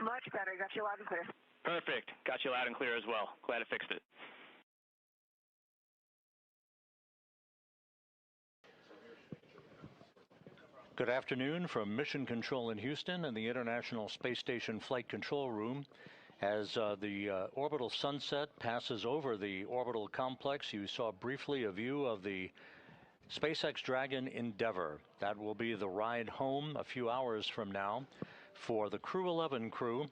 Much better. Got you loud and clear. Perfect. Got you loud and clear as well. Glad I fixed it. Good afternoon from Mission Control in Houston and the International Space Station Flight Control Room. As the orbital sunset passes over the orbital complex, you saw briefly a view of the SpaceX Dragon Endeavour. That will be the ride home a few hours from now for the Crew-11 crew,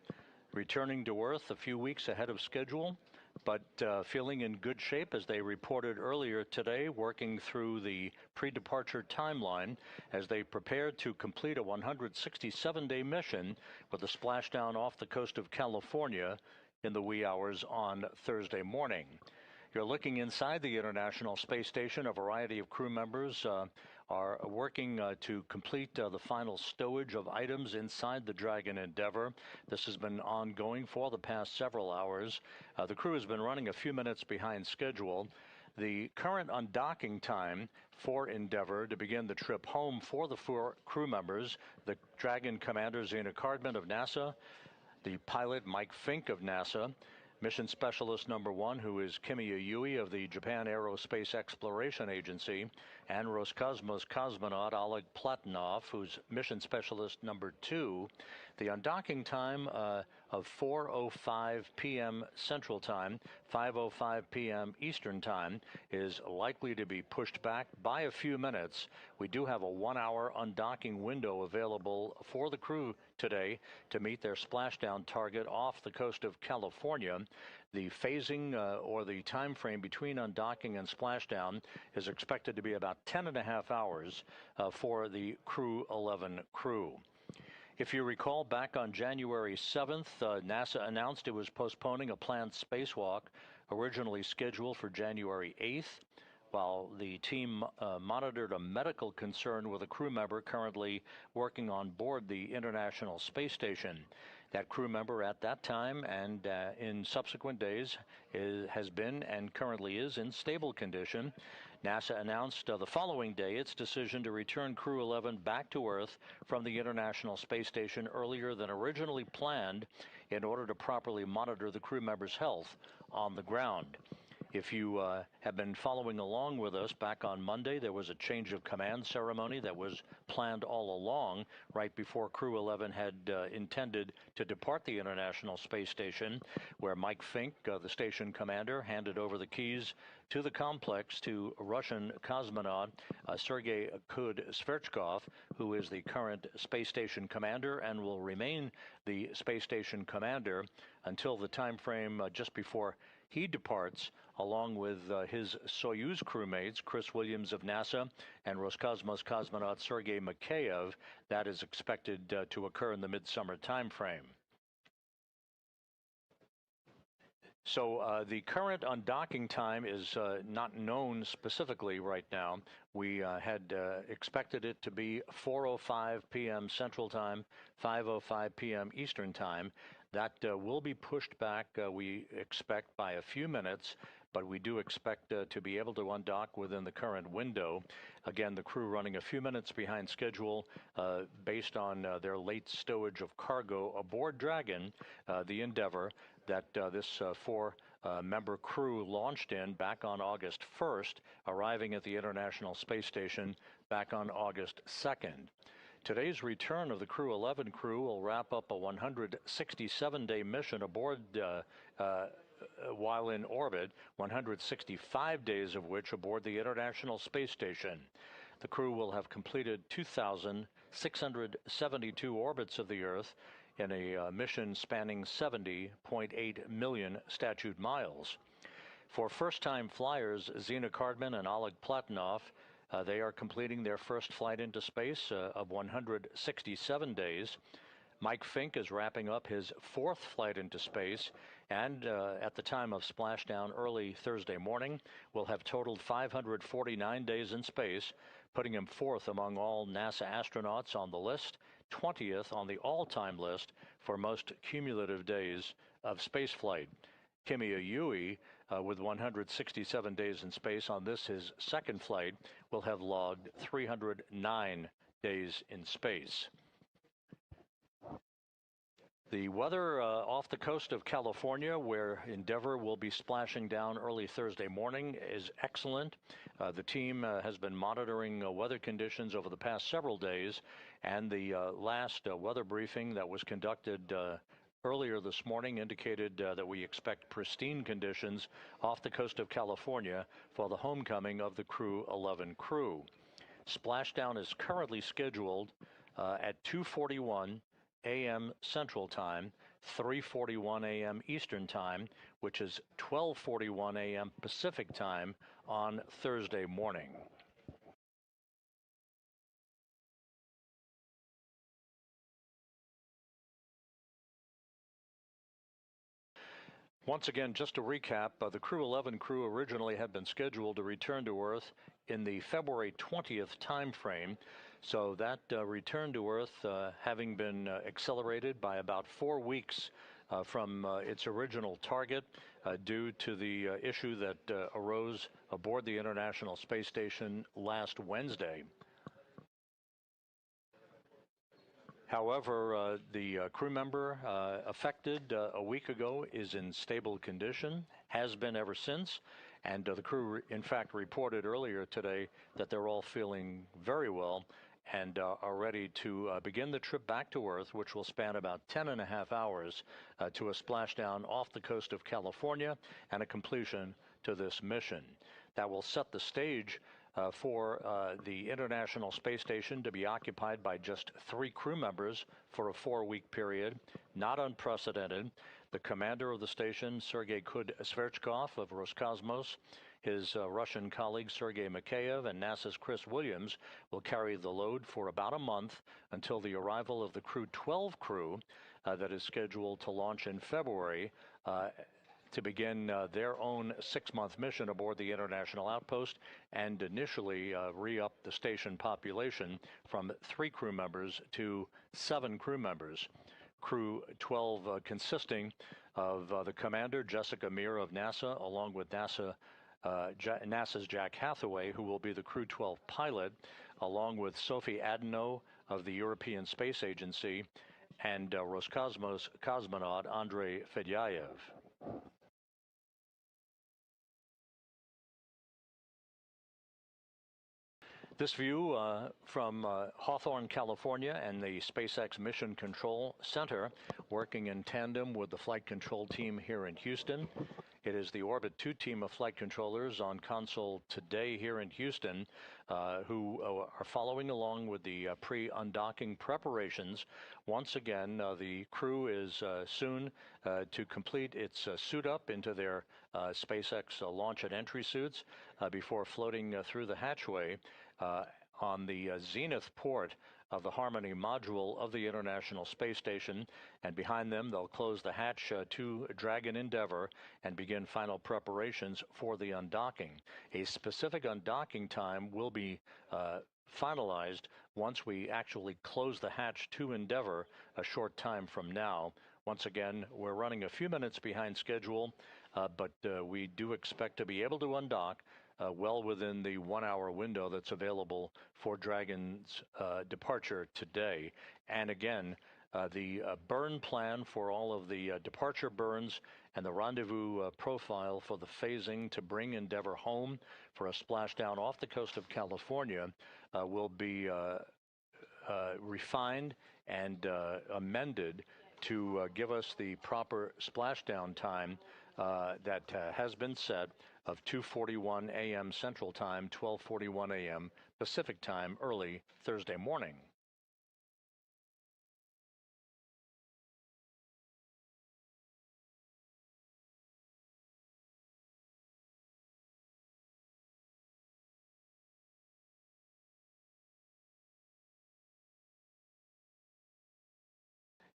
returning to Earth a few weeks ahead of schedule, but feeling in good shape, as they reported earlier today, working through the pre-departure timeline as they prepared to complete a 167-day mission with a splashdown off the coast of California in the wee hours on Thursday morning. You're looking inside the International Space Station. A variety of crew members are working to complete the final stowage of items inside the Dragon Endeavour. This has been ongoing for the past several hours. The crew has been running a few minutes behind schedule. The current undocking time for Endeavour to begin the trip home for the 4 crew members, the Dragon Commander Zena Cardman of NASA, the pilot Mike Fink of NASA, Mission Specialist number 1, who is Kimiya Yui of the Japan Aerospace Exploration Agency, and Roscosmos cosmonaut Oleg Platonov, who's Mission Specialist number 2. The undocking time of 4:05 p.m. Central Time, 5:05 p.m. Eastern Time, is likely to be pushed back by a few minutes. We do have a 1-hour undocking window available for the crew today to meet their splashdown target off the coast of California. The phasing or the time frame between undocking and splashdown is expected to be about 10.5 hours for the Crew-11 crew. If you recall, back on January 7th, NASA announced it was postponing a planned spacewalk originally scheduled for January 8th, while the team monitored a medical concern with a crew member currently working on board the International Space Station. That crew member at that time and in subsequent days has been and currently is in stable condition. NASA announced the following day its decision to return Crew-11 back to Earth from the International Space Station earlier than originally planned in order to properly monitor the crew member's health on the ground. If you have been following along with us, back on Monday, there was a change of command ceremony that was planned all along, right before Crew-11 had intended to depart the International Space Station, where Mike Fink, the station commander, handed over the keys to the complex to Russian cosmonaut Sergei Kud-Sverchkov, who is the current space station commander and will remain the space station commander until the time frame just before he departs, along with his Soyuz crewmates, Chris Williams of NASA and Roscosmos cosmonaut Sergei Mikheyev. That is expected to occur in the midsummer time frame. So the current undocking time is not known specifically right now. We had expected it to be 4:05 p.m. Central Time, 5:05 p.m. Eastern Time. That will be pushed back, we expect, by a few minutes, but we do expect to be able to undock within the current window. Again, the crew running a few minutes behind schedule based on their late stowage of cargo aboard Dragon, the Endeavour, that this 4-member crew launched in back on August 1st, arriving at the International Space Station back on August 2nd. Today's return of the Crew-11 crew will wrap up a 167-day mission aboard while in orbit, 165 days of which aboard the International Space Station. The crew will have completed 2,672 orbits of the Earth in a mission spanning 70.8 million statute miles. For first-time flyers, Zena Cardman and Oleg Platonov, they are completing their first flight into space of 167 days. Mike Fink is wrapping up his 4th flight into space, and at the time of splashdown early Thursday morning, will have totaled 549 days in space, putting him 4th among all NASA astronauts on the list, 20th on the all-time list for most cumulative days of spaceflight. Kimiya Yui, with 167 days in space on this, his 2nd flight, will have logged 309 days in space. The weather off the coast of California, where Endeavour will be splashing down early Thursday morning, is excellent. The team has been monitoring weather conditions over the past several days, and the last weather briefing that was conducted earlier this morning indicated that we expect pristine conditions off the coast of California for the homecoming of the Crew-11 crew. Splashdown is currently scheduled at 2:41 a.m. Central Time, 3:41 a.m. Eastern Time, which is 12:41 a.m. Pacific Time on Thursday morning. Once again, just to recap, the Crew-11 crew originally had been scheduled to return to Earth in the February 20th time frame. So that return to Earth having been accelerated by about 4 weeks from its original target due to the issue that arose aboard the International Space Station last Wednesday. However, the crew member affected a week ago is in stable condition, has been ever since, and the crew, in fact, reported earlier today that they're all feeling very well and are ready to begin the trip back to Earth, which will span about 10.5 hours to a splashdown off the coast of California and a completion to this mission. That will set the stage for the International Space Station to be occupied by just 3 crew members for a 4-week period, not unprecedented. The commander of the station, Sergei Kud-Sverchkov of Roscosmos, his Russian colleague Sergei Mikheyev, and NASA's Chris Williams will carry the load for about a month until the arrival of the Crew-12 crew that is scheduled to launch in February to begin their own 6-month mission aboard the International Outpost and initially re-up the station population from 3 crew members to 7 crew members. Crew 12 consisting of the commander, Jessica Meir of NASA, along with NASA's Jack Hathaway, who will be the Crew 12 pilot, along with Sophie Adano of the European Space Agency, and Roscosmos cosmonaut Andrei Fedyaev. This view from Hawthorne, California, and the SpaceX Mission Control Center, working in tandem with the flight control team here in Houston. It is the Orbit 2 team of flight controllers on console today here in Houston who are following along with the pre-undocking preparations. Once again, the crew is soon to complete its suit up into their SpaceX launch and entry suits before floating through the hatchway on the zenith port of the Harmony module of the International Space Station, and behind them they'll close the hatch to Dragon Endeavour and begin final preparations for the undocking. A specific undocking time will be finalized once we actually close the hatch to Endeavour a short time from now. Once again, we're running a few minutes behind schedule, but we do expect to be able to undock well within the 1-hour window that's available for Dragon's departure today. And again, the burn plan for all of the departure burns and the rendezvous profile for the phasing to bring Endeavour home for a splashdown off the coast of California will be refined and amended to give us the proper splashdown time that has been set of 2:41 a.m. Central Time, 12:41 a.m. Pacific Time early Thursday morning.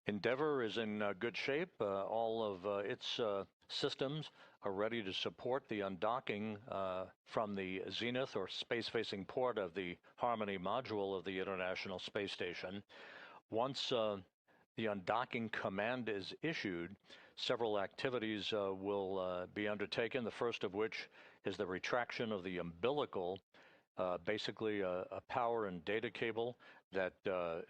Endeavour is in good shape. All of its systems are ready to support the undocking from the zenith or space-facing port of the Harmony module of the International Space Station. Once the undocking command is issued, several activities will be undertaken, the first of which is the retraction of the umbilical basically a power and data cable that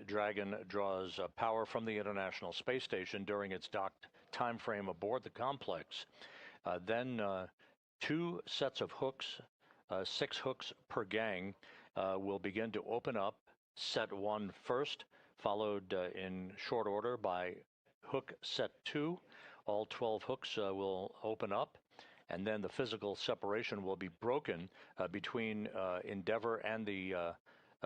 Dragon draws power from the International Space Station during its docked time frame aboard the complex. Then 2 sets of hooks, 6 hooks per gang, will begin to open up. Set 1 first, followed in short order by hook set 2. All 12 hooks will open up, and then the physical separation will be broken between Endeavour and the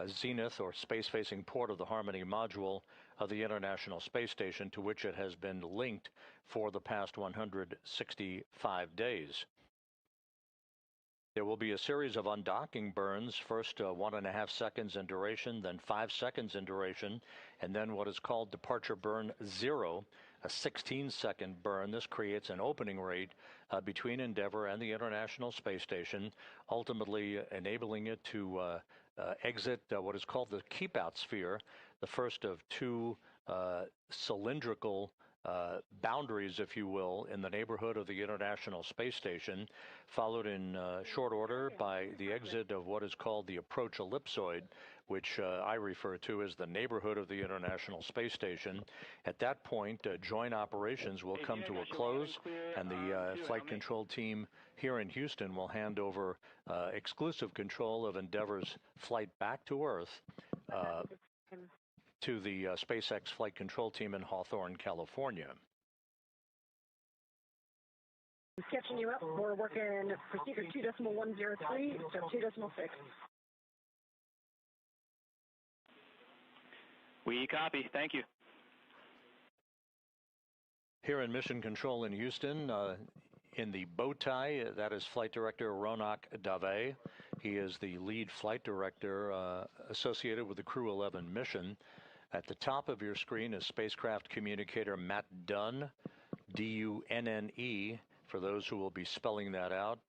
zenith or space-facing port of the Harmony module of the International Space Station, to which it has been linked for the past 165 days. There will be a series of undocking burns, first 1.5 seconds in duration, then 5 seconds in duration, and then what is called departure burn 0, a 16-second burn. This creates an opening rate between Endeavour and the International Space Station, ultimately enabling it to exit what is called the keep-out sphere, the first of 2 cylindrical boundaries, if you will, in the neighborhood of the International Space Station, followed in short order by the exit of what is called the approach ellipsoid, which I refer to as the neighborhood of the International Space Station. At that point, joint operations will come to a close, and the flight control team here in Houston will hand over exclusive control of Endeavour's flight back to Earth to the SpaceX flight control team in Hawthorne, California. Sketching you up. We're working procedure 2.103, so 2.6. We copy. Thank you. Here in Mission Control in Houston, in the bow tie, that is Flight Director Ronak Dave. He is the lead flight director associated with the Crew-11 mission. At the top of your screen is spacecraft communicator Matt Dunn, D-U-N-N-E, for those who will be spelling that out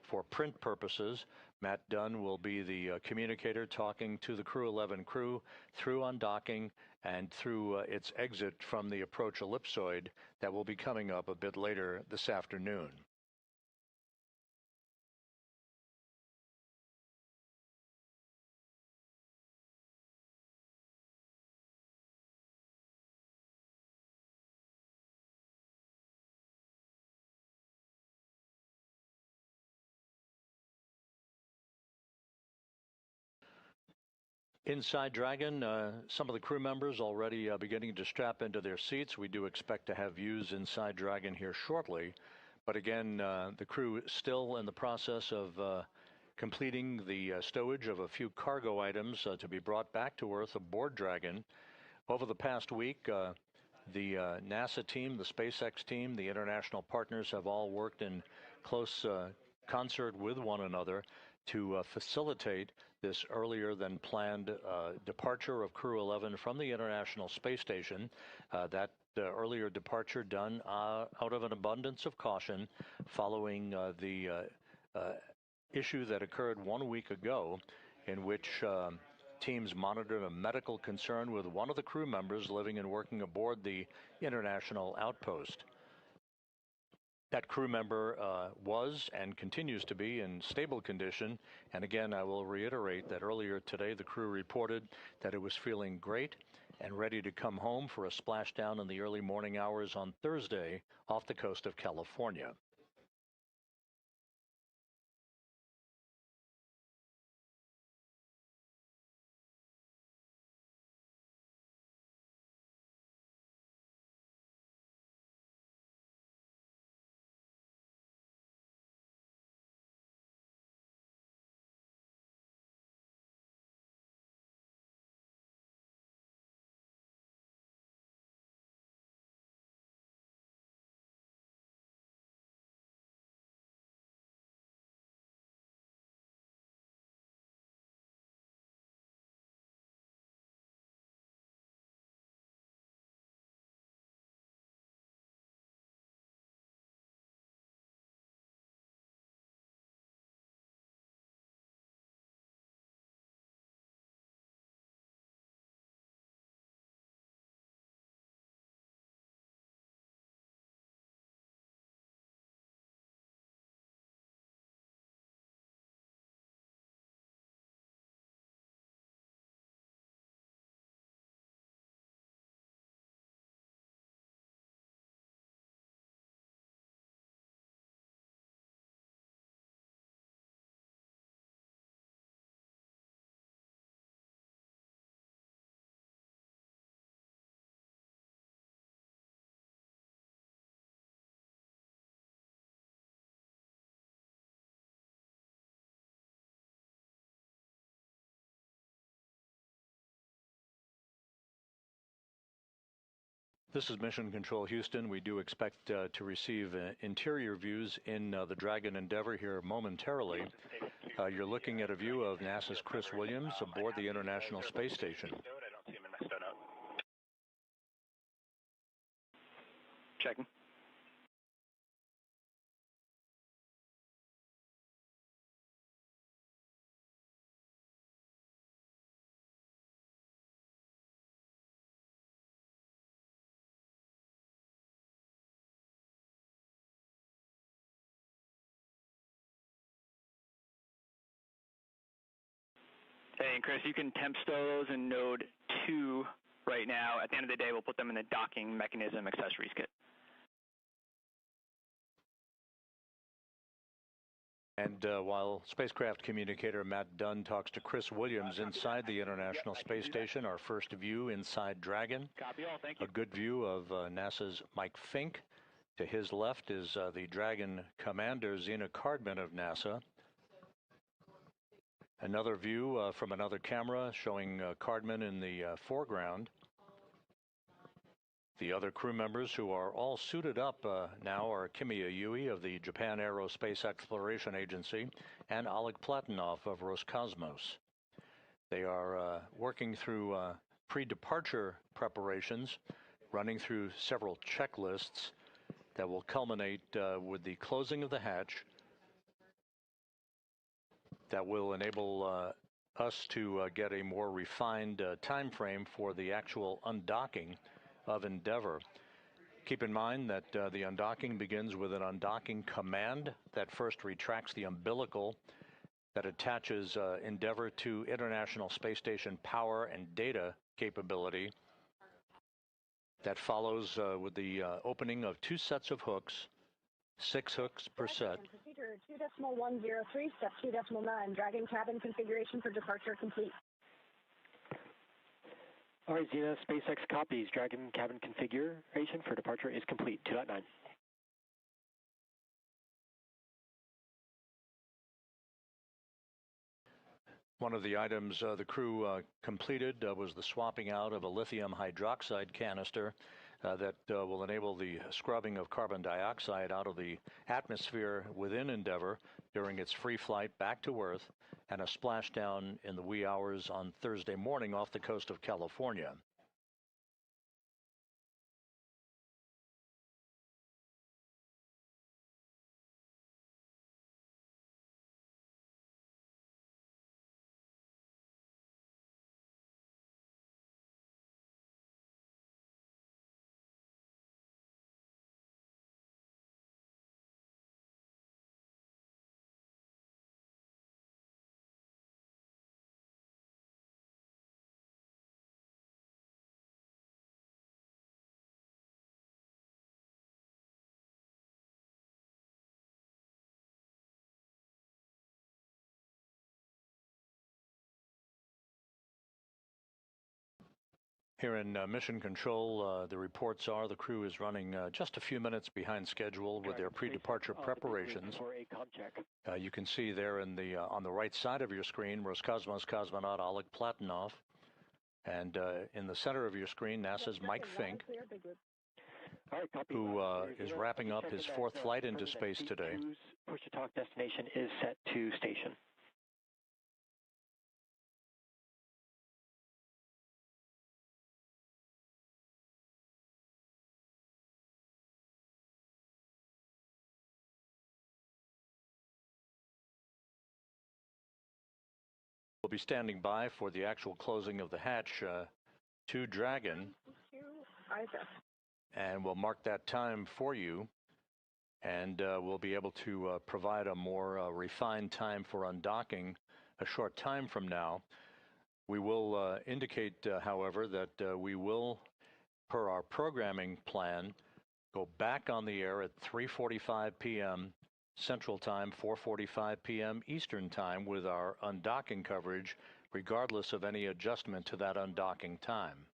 for print purposes. Matt Dunn will be the communicator talking to the Crew-11 crew through undocking and through its exit from the approach ellipsoid that will be coming up a bit later this afternoon. Inside Dragon, some of the crew members already beginning to strap into their seats. We do expect to have views inside Dragon here shortly. But again, the crew is still in the process of completing the stowage of a few cargo items to be brought back to Earth aboard Dragon. Over the past week, the NASA team, the SpaceX team, the international partners have all worked in close concert with one another to facilitate this earlier than planned departure of Crew-11 from the International Space Station. That earlier departure done out of an abundance of caution following the issue that occurred 1 week ago, in which teams monitored a medical concern with one of the crew members living and working aboard the international outpost. That crew member was and continues to be in stable condition. And again, I will reiterate that earlier today, the crew reported that it was feeling great and ready to come home for a splashdown in the early morning hours on Thursday off the coast of California. This is Mission Control Houston. We do expect to receive interior views in the Dragon Endeavour here momentarily. You're looking at a view of NASA's Chris Williams aboard the International Space Station. Checking. Hey, and Chris, you can temp stow those in node 2 right now. At the end of the day, we'll put them in the docking mechanism accessories kit. And while spacecraft communicator Matt Dunn talks to Chris Williams inside the International Space Station, our first view inside Dragon. Copy all, thank you. A good view of NASA's Mike Fink. To his left is the Dragon commander, Zena Cardman of NASA. Another view from another camera showing Cardman in the foreground. The other crew members who are all suited up now are Kimiya Yui of the Japan Aerospace Exploration Agency and Oleg Platonov of Roscosmos. They are working through pre-departure preparations, running through several checklists that will culminate with the closing of the hatch that will enable us to get a more refined time frame for the actual undocking of Endeavour. Keep in mind that the undocking begins with an undocking command that first retracts the umbilical that attaches Endeavour to International Space Station power and data capability. That follows with the opening of 2 sets of hooks, 6 hooks per set. Procedure 2.103, step 2.9. Dragon cabin configuration for departure complete. All right, Zena, SpaceX copies. Dragon cabin configuration for departure is complete. 2.9. One of the items the crew completed was the swapping out of a lithium hydroxide canister that will enable the scrubbing of carbon dioxide out of the atmosphere within Endeavour during its free flight back to Earth and a splashdown in the wee hours on Thursday morning off the coast of California. Here in Mission Control, the reports are the crew is running just a few minutes behind schedule with their pre-departure preparations. You can see there in the on the right side of your screen, Roscosmos cosmonaut Oleg Platonov, and in the center of your screen, NASA's Mike Fink, who is wrapping up his 4th flight into space today. Push-to-talk destination is set to station. We'll be standing by for the actual closing of the hatch to Dragon, and we'll mark that time for you, and we'll be able to provide a more refined time for undocking a short time from now. We will indicate, however, that we will, per our programming plan, go back on the air at 3:45 p.m. Central Time, 4:45 p.m. Eastern Time with our undocking coverage, regardless of any adjustment to that undocking time.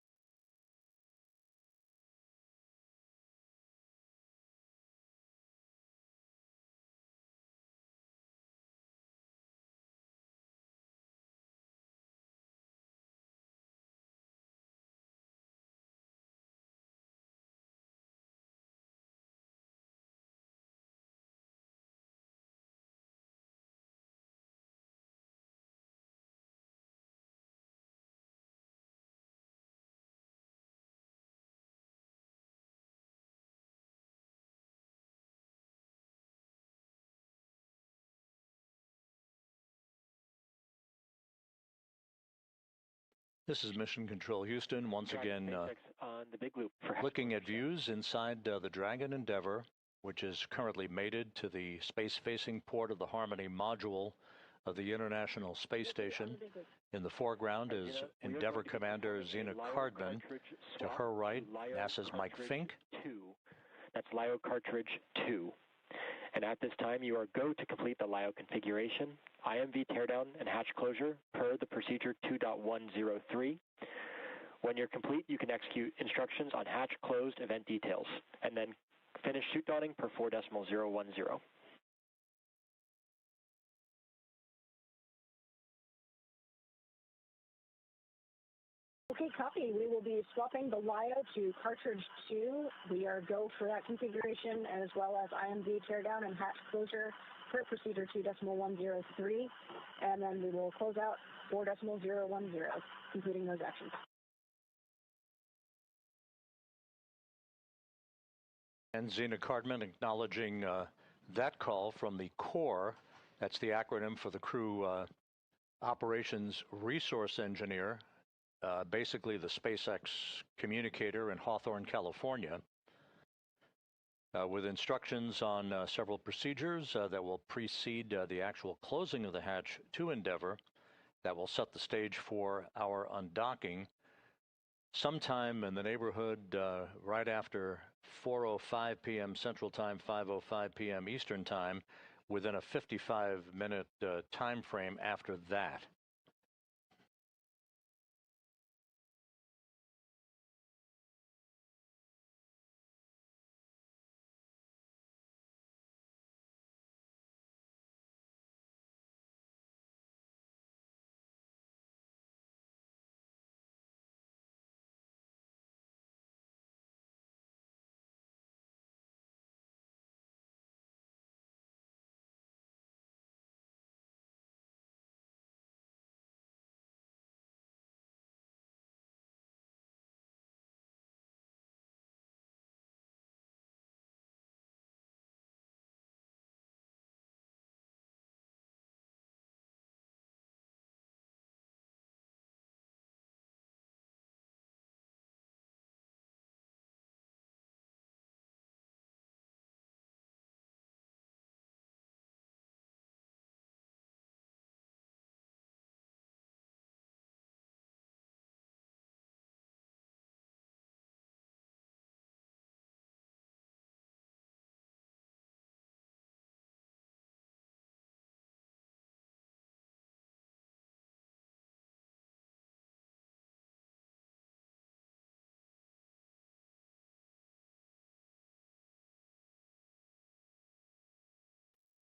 This is Mission Control Houston, once again on the big loop for looking at views inside the Dragon Endeavour, which is currently mated to the space-facing port of the Harmony module of the International Space Station. In the foreground is Endeavour Commander Zena Cardman. To her right, NASA's Mike Fink. That's LIO cartridge 2. And at this time, you are go to complete the LIO configuration, IMV teardown, and hatch closure per the procedure 2.103. When you're complete, you can execute instructions on hatch closed event details, and then finish chute dawning per 4.010. Okay, copy. We will be swapping the LIO to cartridge 2. We are go for that configuration, as well as IMV teardown and hatch closure per procedure 2.103. And then we will close out 4.010, completing those actions. And Zena Cardman acknowledging that call from the CORE. That's the acronym for the Crew Operations Resource Engineer. Basically the SpaceX communicator in Hawthorne, California, with instructions on several procedures that will precede the actual closing of the hatch to Endeavour that will set the stage for our undocking sometime in the neighborhood right after 4:05 p.m. Central Time, 5:05 p.m. Eastern Time, within a 55-minute time frame after that.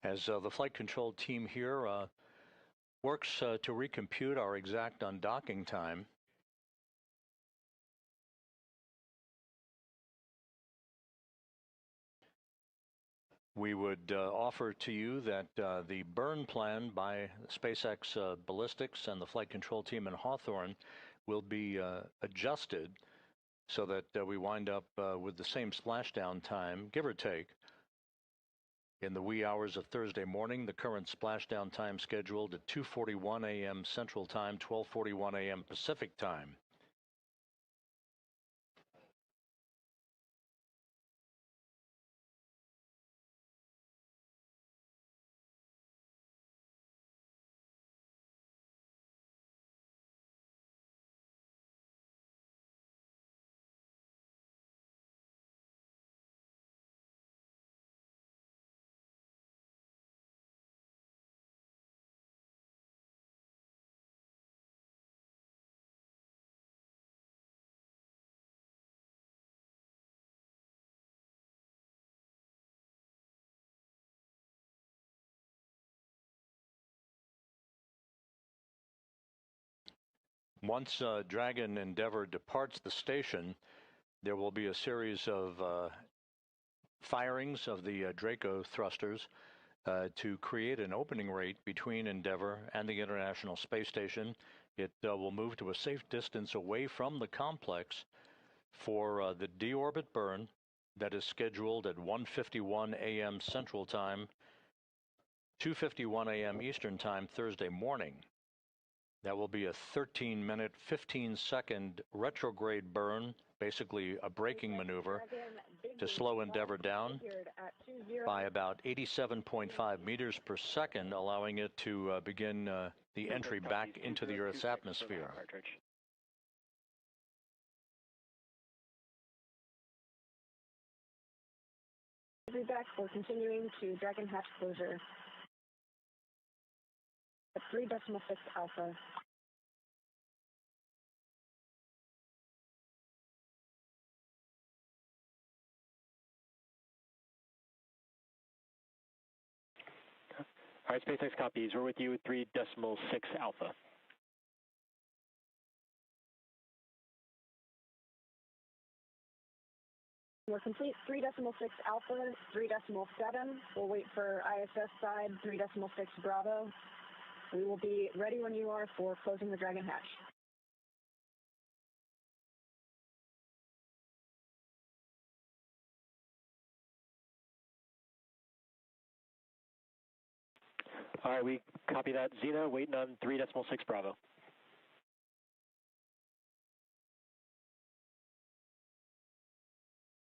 As the flight control team here works to recompute our exact undocking time, we would offer to you that the burn plan by SpaceX Ballistics and the flight control team in Hawthorne will be adjusted so that we wind up with the same splashdown time, give or take. In the wee hours of Thursday morning, the current splashdown time scheduled at 2:41 a.m. Central Time, 12:41 a.m. Pacific Time. Once Dragon Endeavour departs the station, there will be a series of firings of the Draco thrusters to create an opening rate between Endeavour and the International Space Station. It will move to a safe distance away from the complex for the deorbit burn that is scheduled at 1:51 a.m. Central Time, 2:51 a.m. Eastern Time Thursday morning. That will be a 13-minute, 15-second retrograde burn, basically a braking maneuver, to slow Endeavour down by about 87.5 meters per second, allowing it to begin the entry back into the Earth's atmosphere. Back for continuing to Dragon hatch closure at 3.6 alpha. All right, SpaceX copies. We're with you at 3.6 alpha. We're complete 3.6 alpha, 3.7. We'll wait for ISS side 3.6 Bravo. We will be ready when you are for closing the Dragon hatch. All right, we copy that. Xena, waiting on 3.6 Bravo.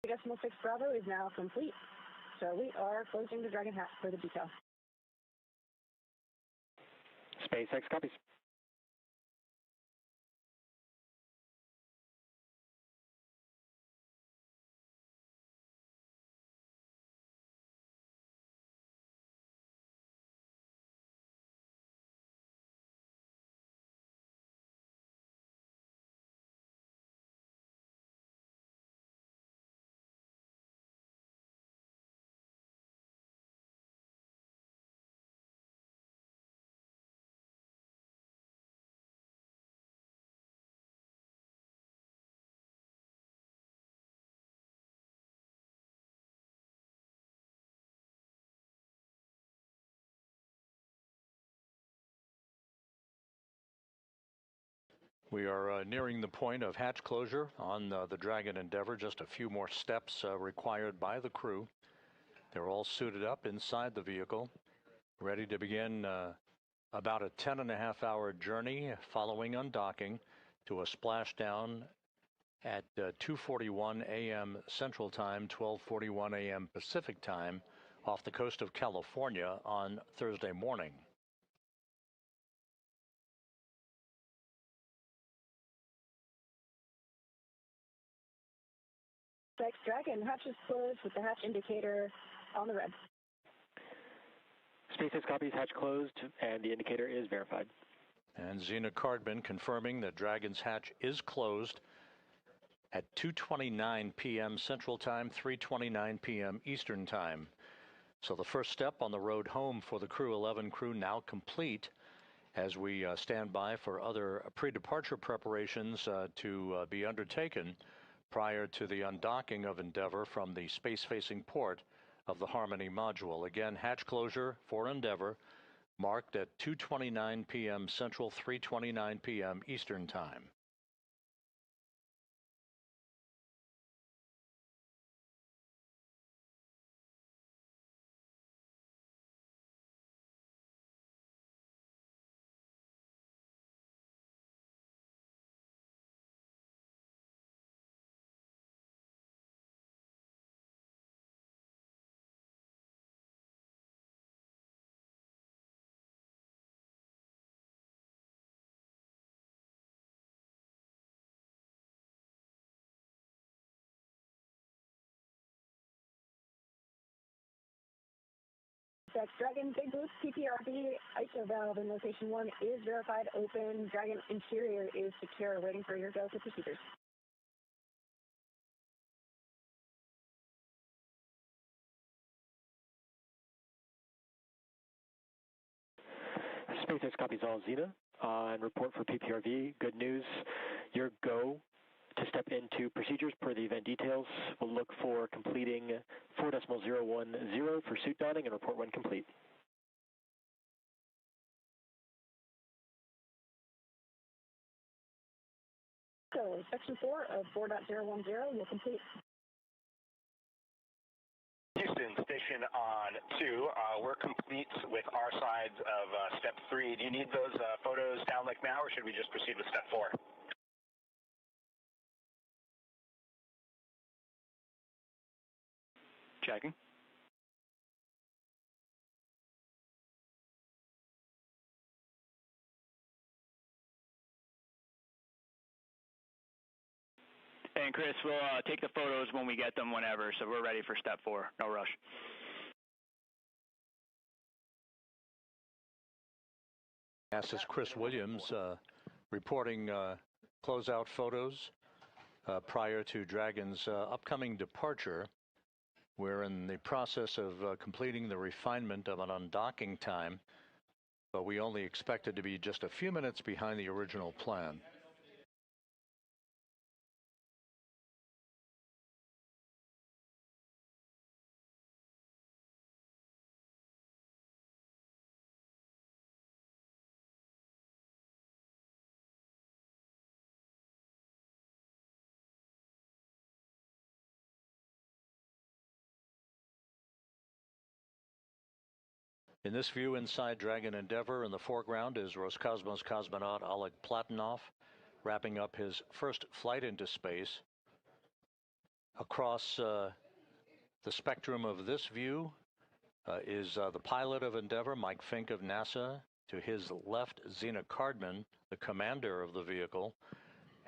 3.6 Bravo is now complete, so we are closing the Dragon hatch for the detail. SpaceX copies. We are nearing the point of hatch closure on the Dragon Endeavour. Just a few more steps required by the crew. They're all suited up inside the vehicle, ready to begin about a 10.5-hour journey following undocking to a splashdown at 2:41 a.m. Central Time, 12:41 a.m. Pacific Time off the coast of California on Thursday morning. Dragon hatch is closed with the hatch indicator on the red. SpaceX copies, hatch closed, and the indicator is verified. And Xena Cardman confirming that Dragon's hatch is closed at 2:29 p.m. Central Time, 3:29 p.m. Eastern Time. So the first step on the road home for the Crew-11 crew now complete, as we stand by for other pre-departure preparations to be undertaken prior to the undocking of Endeavour from the space-facing port of the Harmony module. Again, hatch closure for Endeavour marked at 2:29 p.m. Central, 3:29 p.m. Eastern Time. Dragon big boost PPRD ISO valve in location 1 is verified open. Dragon interior is secure, waiting for your go for procedures. SpaceX copies all, Xena, and report for PPRV. Good news, your go to step into procedures per the event details. We'll look for completing 4.010 for suit donning and report when complete. So, section 4 of 4.010 will complete. Houston, station confirmation on 2. We're complete with our sides of step 3. Do you need those photos downlink now, or should we just proceed with step 4? Checking. And Chris, we'll take the photos when we get them whenever, so we're ready for step 4. No rush. This is Chris Williams reporting closeout photos prior to Dragon's upcoming departure. We're in the process of completing the refinement of an undocking time, but we only expect it to be just a few minutes behind the original plan. In this view inside Dragon Endeavour, in the foreground is Roscosmos cosmonaut Oleg Platonov, wrapping up his first flight into space. Across the spectrum of this view is the pilot of Endeavour, Mike Fink of NASA. To his left, Zena Cardman, the commander of the vehicle.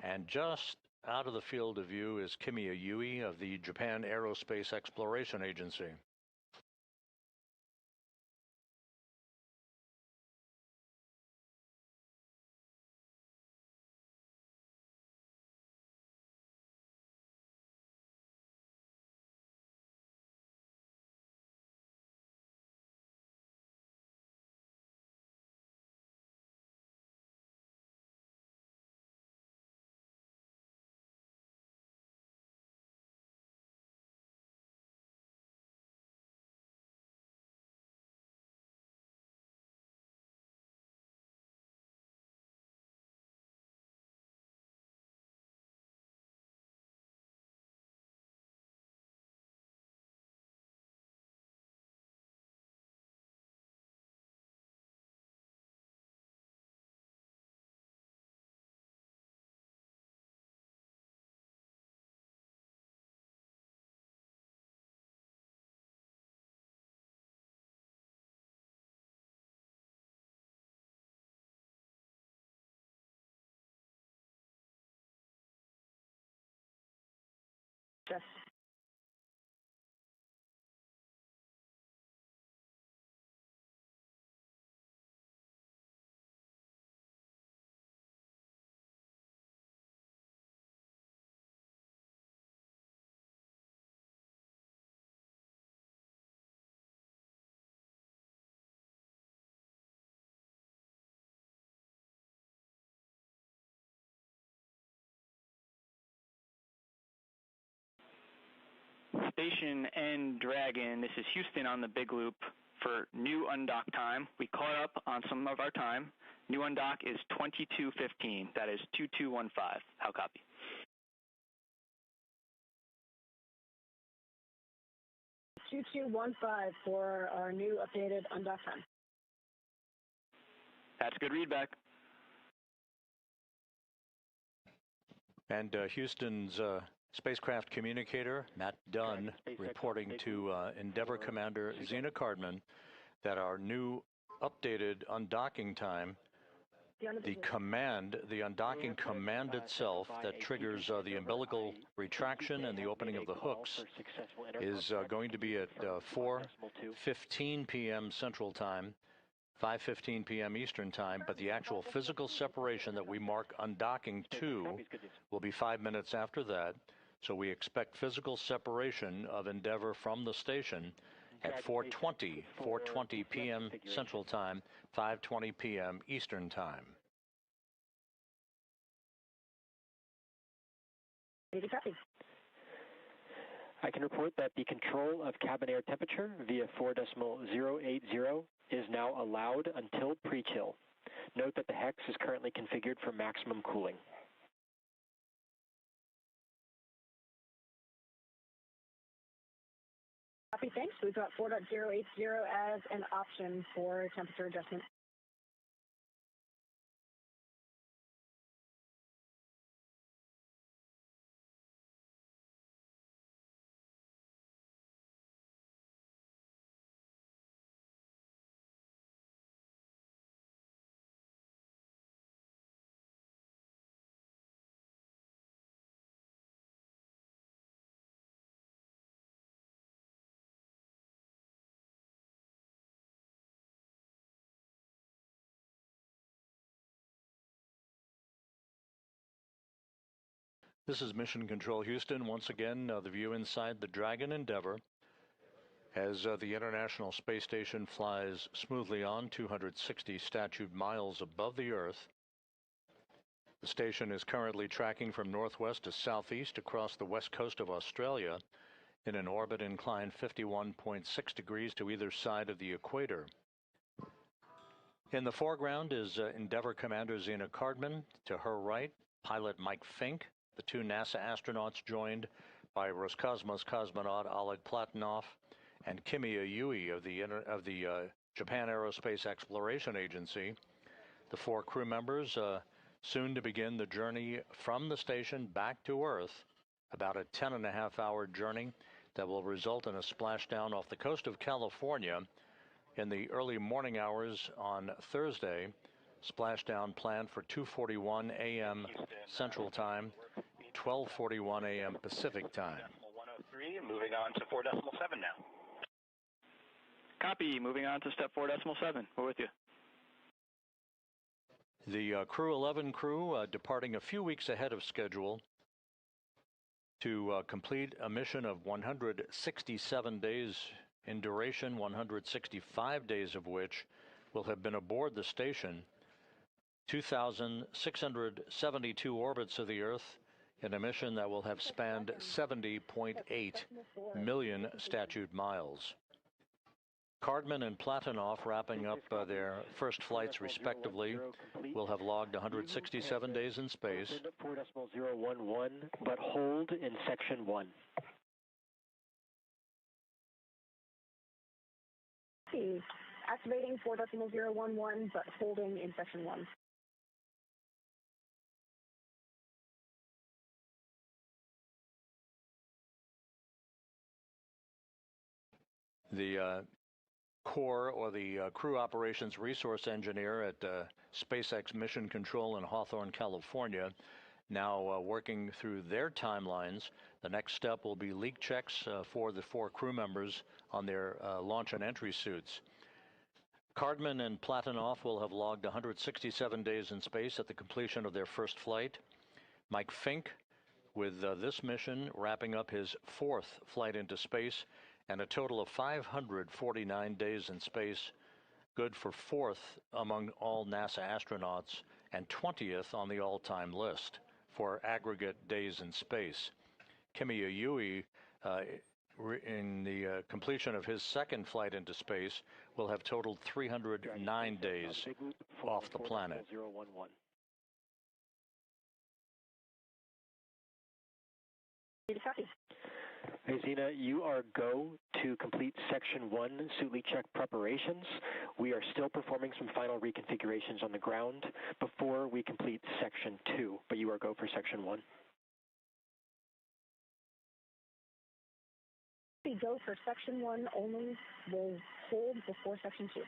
And just out of the field of view is Kimiya Yui of the Japan Aerospace Exploration Agency. Yes. Station and Dragon, this is Houston on the Big Loop for new undock time. We caught up on some of our time. New undock is 22:15. That is 2215. How copy? (2215) for our new updated undock time. That's good readback. And Houston's spacecraft communicator, Matt Dunn, reporting to Endeavour Commander Zena Cardman that our new updated undocking time, the undocking command itself that triggers the umbilical retraction and the opening of the hooks is going to be at 4:15 p.m. Central Time, 5:15 p.m. Eastern Time, but the actual physical separation that we mark undocking to will be 5 minutes after that. So we expect physical separation of Endeavour from the station at 4:20 p.m. Central Time, 5:20 p.m. Eastern Time. I can report that the control of cabin air temperature via 4.080 is now allowed until pre-chill. Note that the hex is currently configured for maximum cooling. Copy, thanks. We've got 4.080 as an option for temperature adjustment. This is Mission Control Houston. Once again, the view inside the Dragon Endeavour as the International Space Station flies smoothly on 260 statute miles above the Earth. The station is currently tracking from northwest to southeast across the west coast of Australia in an orbit inclined 51.6 degrees to either side of the equator. In the foreground is Endeavour Commander Zena Cardman. To her right, pilot Mike Fink. The two NASA astronauts joined by Roscosmos cosmonaut Oleg Platonov and Kimi Aoi of the Japan Aerospace Exploration Agency. The four crew members soon to begin the journey from the station back to Earth, about a 10.5-hour journey that will result in a splashdown off the coast of California in the early morning hours on Thursday. Splashdown planned for 2:41 a.m. Central Time, 12:41 a.m. Pacific Time. 103, moving on to 4.7 now. Copy. Moving on to step 4.7. We're with you. The Crew-11 crew departing a few weeks ahead of schedule to complete a mission of 167 days in duration, 165 days of which will have been aboard the station, 2,672 orbits of the Earth in a mission that will have spanned 70.8 million statute miles. Cardman and Platonov, wrapping up their first flights respectively, will have logged 167 days in space. 4.011, but hold in section 1. Activating 4.011, but holding in section 1. The core, or the crew operations resource engineer at SpaceX Mission Control in Hawthorne, California, now working through their timelines. The next step will be leak checks for the four crew members on their launch and entry suits. Cardman and Platonov will have logged 167 days in space at the completion of their first flight. Mike Fink, with this mission, wrapping up his fourth flight into space, and a total of 549 days in space, good for fourth among all NASA astronauts and 20th on the all-time list for aggregate days in space. Kimi Aoi, in the completion of his second flight into space, will have totaled 309 days off the planet. Hey, Zena, you are go to complete Section 1 suit leak check preparations. We are still performing some final reconfigurations on the ground before we complete Section 2, but you are go for Section 1. We go for Section 1 only. We'll hold before Section 2.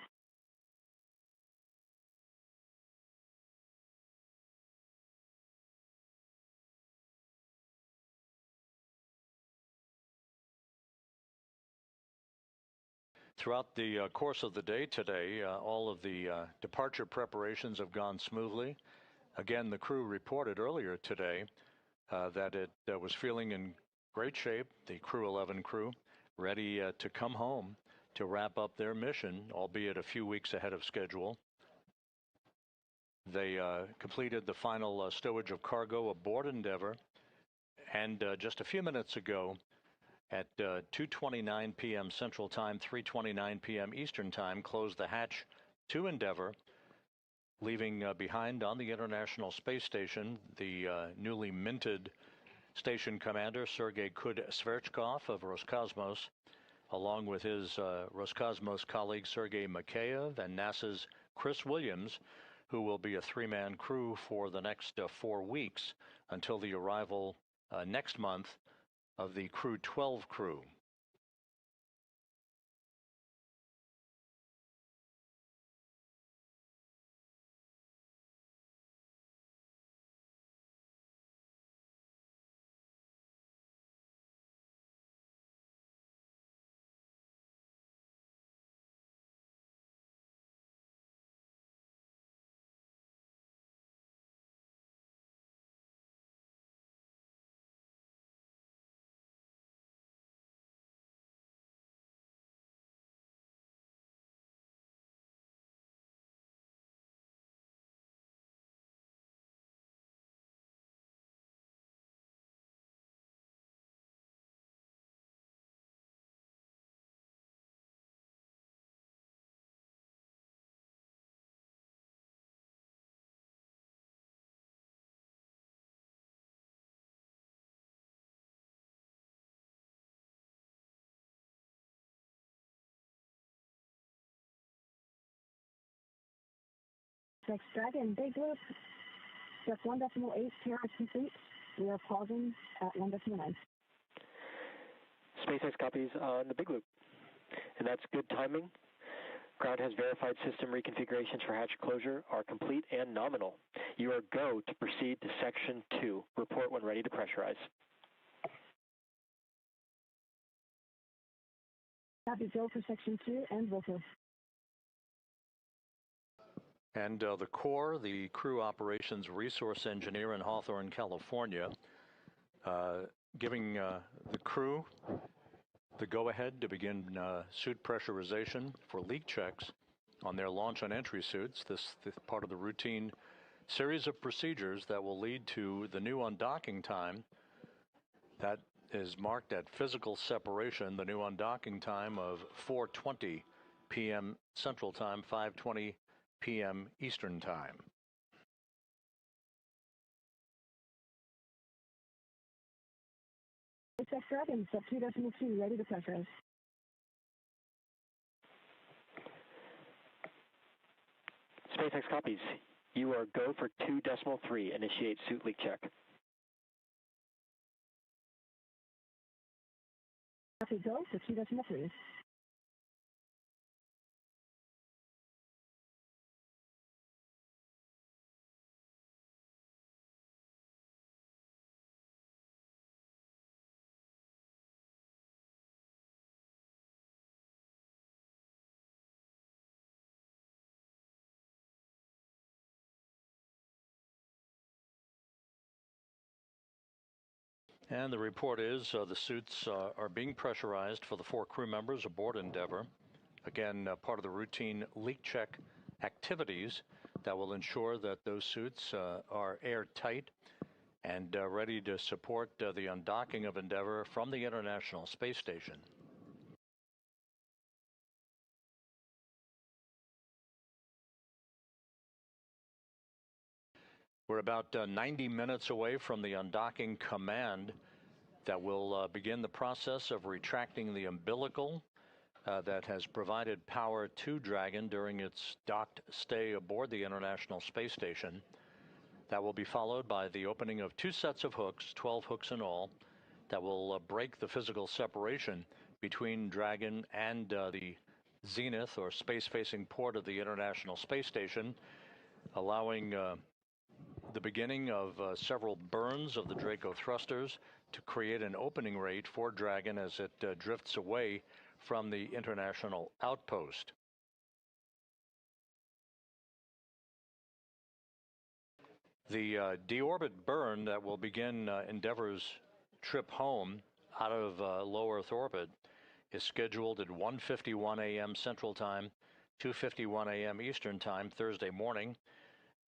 Throughout the course of the day today, all of the departure preparations have gone smoothly. Again, the crew reported earlier today that it was feeling in great shape, the Crew-11 crew, ready to come home to wrap up their mission, albeit a few weeks ahead of schedule. They completed the final stowage of cargo aboard Endeavour, and just a few minutes ago, at 2:29 p.m. Central Time, 3:29 p.m. Eastern Time, closed the hatch to Endeavour, leaving behind on the International Space Station the newly minted station commander Sergei Kud-Sverchkov of Roscosmos, along with his Roscosmos colleague Sergei Mikheyev and NASA's Chris Williams, who will be a three-man crew for the next 4 weeks until the arrival next month of the Crew-12 crew. SpaceX Dragon Big Loop, step 1.8 TR is complete. We are pausing at 1.9. SpaceX copies on the Big Loop. And that's good timing. Ground has verified system reconfigurations for hatch closure are complete and nominal. You are go to proceed to Section 2. Report when ready to pressurize. Copy, go for Section 2 and vocal. And the Corps, the Crew Operations Resource Engineer in Hawthorne, California, giving the crew the go-ahead to begin suit pressurization for leak checks on their launch and entry suits. This part of the routine series of procedures that will lead to the new undocking time that is marked at physical separation, the new undocking time of 4:20 p.m. Central Time, 5:20 p.m. Eastern Time. SpaceX Dragon, step 2.2, ready to pressurize. SpaceX copies. You are go for 2.3. Initiate suit leak check. Copy, go for 2.3. And the report is the suits are being pressurized for the 4 crew members aboard Endeavour. Again, part of the routine leak check activities that will ensure that those suits are airtight and ready to support the undocking of Endeavour from the International Space Station. We're about 90 minutes away from the undocking command that will begin the process of retracting the umbilical that has provided power to Dragon during its docked stay aboard the International Space Station. That will be followed by the opening of 2 sets of hooks, 12 hooks in all, that will break the physical separation between Dragon and the zenith or space-facing port of the International Space Station, allowing the beginning of several burns of the Draco thrusters to create an opening rate for Dragon as it drifts away from the international outpost. The deorbit burn that will begin Endeavour's trip home out of low Earth orbit is scheduled at 1:51 a.m. Central Time, 2:51 a.m. Eastern Time Thursday morning.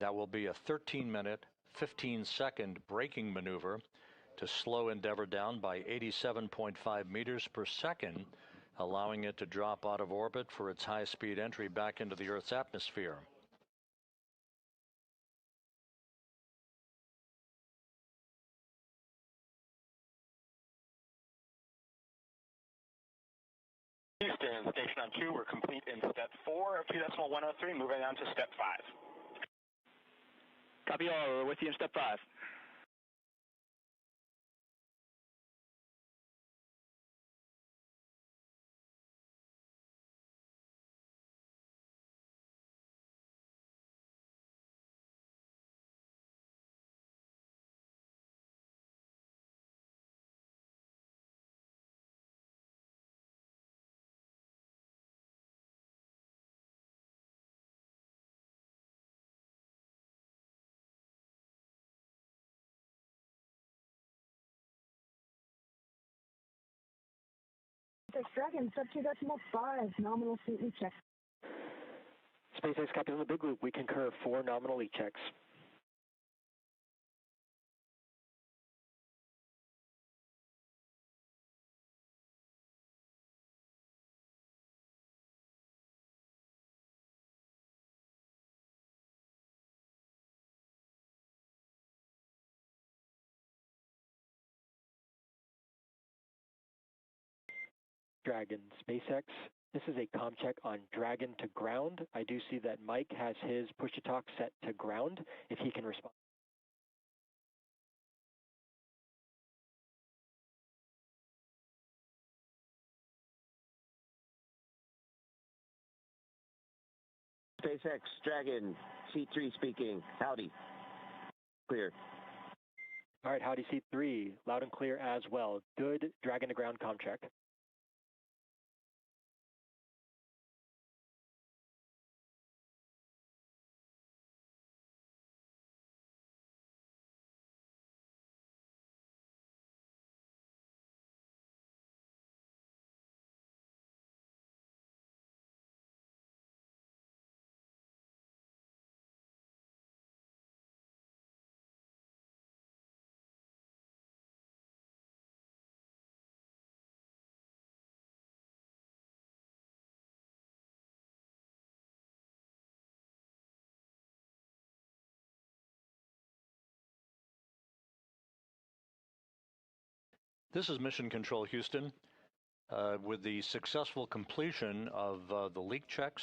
That will be a 13-minute, 15-second braking maneuver to slow Endeavour down by 87.5 meters per second, allowing it to drop out of orbit for its high-speed entry back into the Earth's atmosphere. Houston, station on 2. We're complete in step 4 of 2.103, moving on to step 5. Copy all. We're with you in step 5. SpaceX Dragon, sub 2.5, nominal seat leak check. SpaceX copies on the big loop. We concur 4 nominal leak checks. Dragon, SpaceX. This is a comm check on Dragon to ground. I do see that Mike has his push-to-talk set to ground, if he can respond. SpaceX Dragon, C3 speaking. Howdy. Clear. All right, howdy, C3. Loud and clear as well. Good Dragon to ground comm check. This is Mission Control Houston. With the successful completion of the leak checks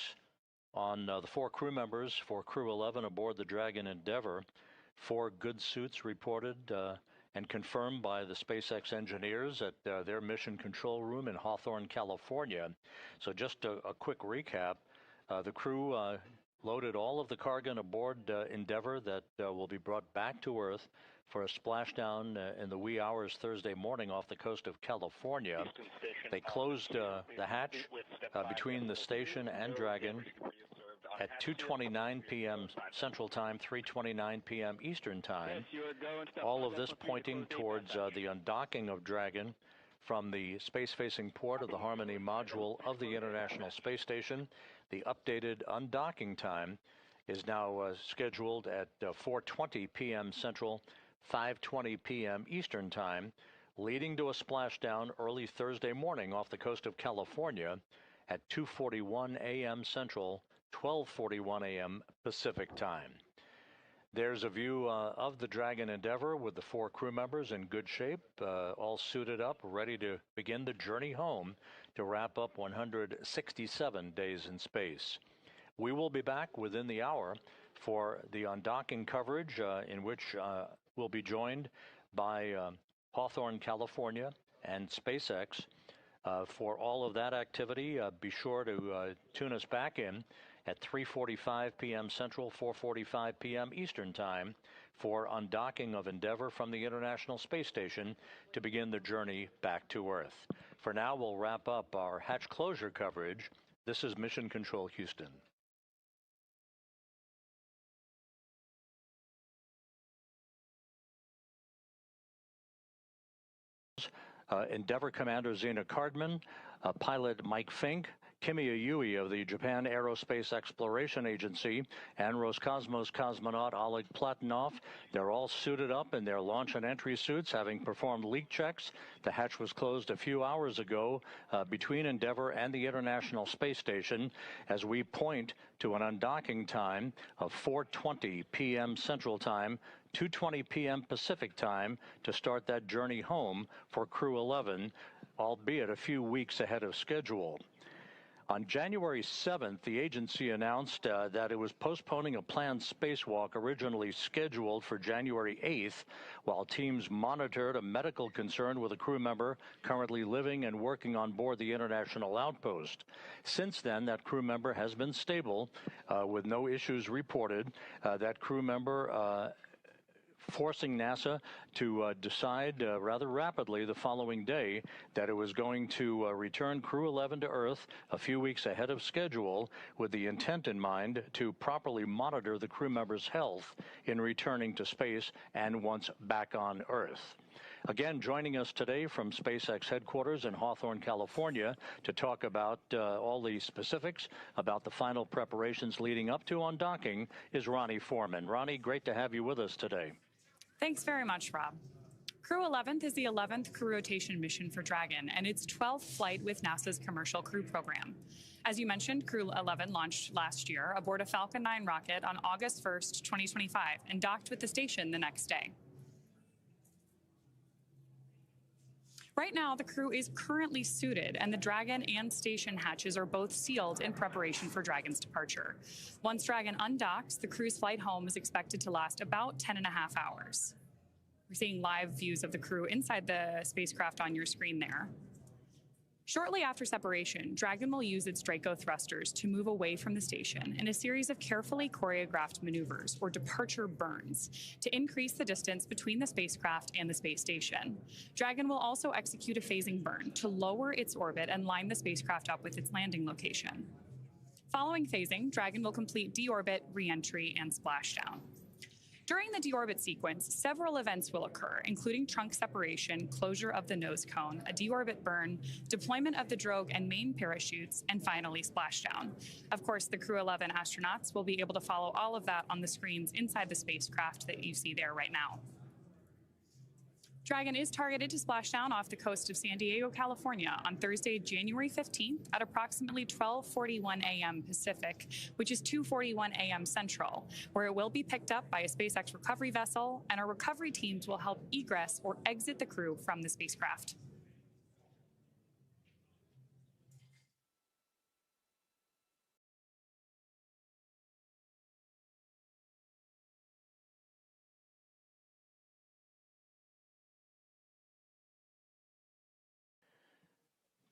on the 4 crew members for Crew-11 aboard the Dragon Endeavour, 4 good suits reported and confirmed by the SpaceX engineers at their mission control room in Hawthorne, California. So just a quick recap, the crew loaded all of the cargo aboard Endeavour that will be brought back to Earth for a splashdown in the wee hours Thursday morning off the coast of California. They closed the hatch between the station and Dragon at 2:29 p.m. Central Time, 3:29 p.m. Eastern Time. All of this pointing towards the undocking of Dragon from the space-facing port of the Harmony module of the International Space Station. The updated undocking time is now scheduled at 4:20 p.m. Central, 5:20 p.m. Eastern Time, leading to a splashdown early Thursday morning off the coast of California at 2:41 a.m. Central, 12:41 a.m. Pacific Time. There's a view of the Dragon Endeavour with the 4 crew members in good shape, all suited up, ready to begin the journey home to wrap up 167 days in space. We will be back within the hour for the undocking coverage, in which we'll be joined by Hawthorne, California, and SpaceX. For all of that activity, be sure to tune us back in at 3:45 p.m. Central, 4:45 p.m. Eastern Time for undocking of Endeavour from the International Space Station to begin the journey back to Earth. For now, we'll wrap up our hatch closure coverage. This is Mission Control Houston. Endeavour Commander Zena Cardman, pilot Mike Fink, Kimiya Yui of the Japan Aerospace Exploration Agency, and Roscosmos cosmonaut Oleg Platonov. They're all suited up in their launch and entry suits, having performed leak checks. The hatch was closed a few hours ago between Endeavour and the International Space Station as we point to an undocking time of 4:20 p.m. Central Time, 2:20 p.m. Pacific Time to start that journey home for Crew-11, albeit a few weeks ahead of schedule. On January 7th, the agency announced that it was postponing a planned spacewalk originally scheduled for January 8th, while teams monitored a medical concern with a crew member currently living and working on board the International Outpost. Since then, that crew member has been stable, with no issues reported. That crew member forcing NASA to decide rather rapidly the following day that it was going to return Crew-11 to Earth a few weeks ahead of schedule, with the intent in mind to properly monitor the crew member's health in returning to space and once back on Earth. Again, joining us today from SpaceX headquarters in Hawthorne, California, to talk about all the specifics about the final preparations leading up to undocking is Ronnie Foreman. Ronnie, great to have you with us today. Thanks very much, Rob. Crew-11 is the 11th crew rotation mission for Dragon and its 12th flight with NASA's Commercial Crew Program. As you mentioned, Crew-11 launched last year aboard a Falcon 9 rocket on August 1st, 2025, and docked with the station the next day. Right now, the crew is currently suited, and the Dragon and station hatches are both sealed in preparation for Dragon's departure. Once Dragon undocks, the crew's flight home is expected to last about 10.5 hours. We're seeing live views of the crew inside the spacecraft on your screen there. Shortly after separation, Dragon will use its Draco thrusters to move away from the station in a series of carefully choreographed maneuvers, or departure burns, to increase the distance between the spacecraft and the space station. Dragon will also execute a phasing burn to lower its orbit and line the spacecraft up with its landing location. Following phasing, Dragon will complete deorbit, re-entry, and splashdown. During the deorbit sequence, several events will occur, including trunk separation, closure of the nose cone, a deorbit burn, deployment of the drogue and main parachutes, and finally splashdown. Of course, the Crew-11 astronauts will be able to follow all of that on the screens inside the spacecraft that you see there right now. Dragon is targeted to splash down off the coast of San Diego, California on Thursday, January 15th at approximately 12:41 a.m. Pacific, which is 2:41 a.m. Central, where it will be picked up by a SpaceX recovery vessel, and our recovery teams will help egress or exit the crew from the spacecraft.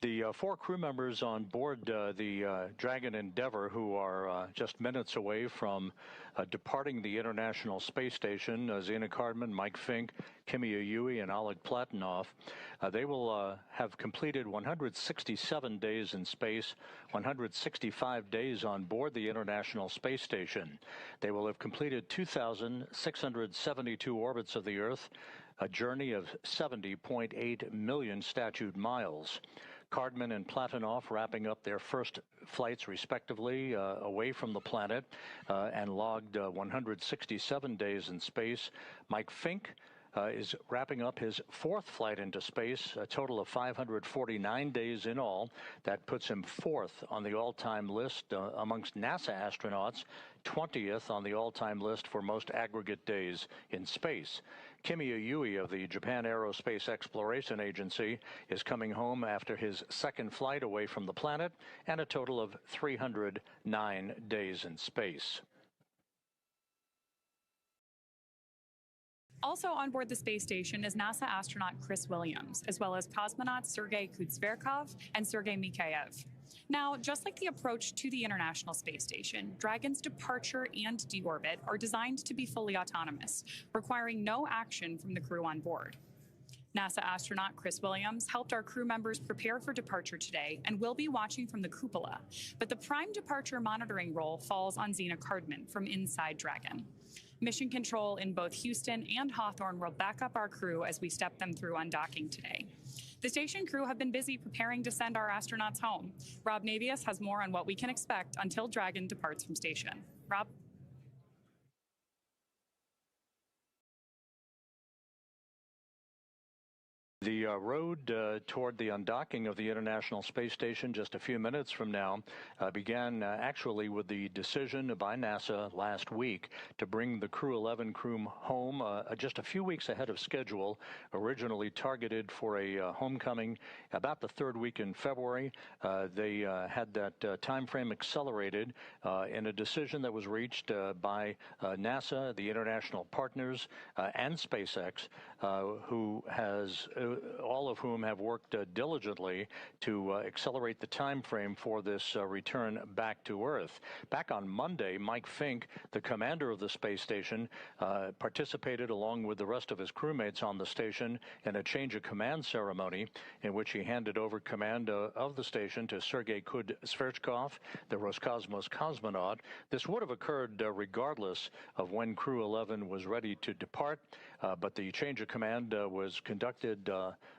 The four crew members on board the Dragon Endeavour, who are just minutes away from departing the International Space Station, Zena Cardman, Mike Fink, Kimi Uyui, and Oleg Platonov, they will have completed 167 days in space, 165 days on board the International Space Station. They will have completed 2,672 orbits of the Earth, a journey of 70.8 million statute miles. Cardman and Platonov wrapping up their first flights, respectively, away from the planet and logged 167 days in space. Mike Fink is wrapping up his fourth flight into space, a total of 549 days in all. That puts him fourth on the all-time list amongst NASA astronauts, 20th on the all-time list for most aggregate days in space. Kimi Uyui of the Japan Aerospace Exploration Agency is coming home after his second flight away from the planet and a total of 309 days in space. Also on board the space station is NASA astronaut Chris Williams, as well as cosmonauts Sergei Kutsverkov and Sergei Mikhaev. Now, just like the approach to the International Space Station, Dragon's departure and deorbit are designed to be fully autonomous, requiring no action from the crew on board. NASA astronaut Chris Williams helped our crew members prepare for departure today and will be watching from the cupola, but the prime departure monitoring role falls on Zena Cardman from inside Dragon. Mission control in both Houston and Hawthorne will back up our crew as we step them through undocking today. The station crew have been busy preparing to send our astronauts home. Rob Navius has more on what we can expect until Dragon departs from station. Rob? The road toward the undocking of the International Space Station just a few minutes from now began actually with the decision by NASA last week to bring the Crew-11 crew home just a few weeks ahead of schedule, originally targeted for a homecoming about the third week in February. They had that time frame accelerated in a decision that was reached by NASA, the international partners, and SpaceX, who has all of whom have worked diligently to accelerate the time frame for this return back to Earth. Back on Monday, Mike Fink, the commander of the space station, participated along with the rest of his crewmates on the station in a change of command ceremony in which he handed over command of the station to Sergei Kud-Sverchkov, the Roscosmos cosmonaut. This would have occurred regardless of when Crew-11 was ready to depart, but the change of command was conducted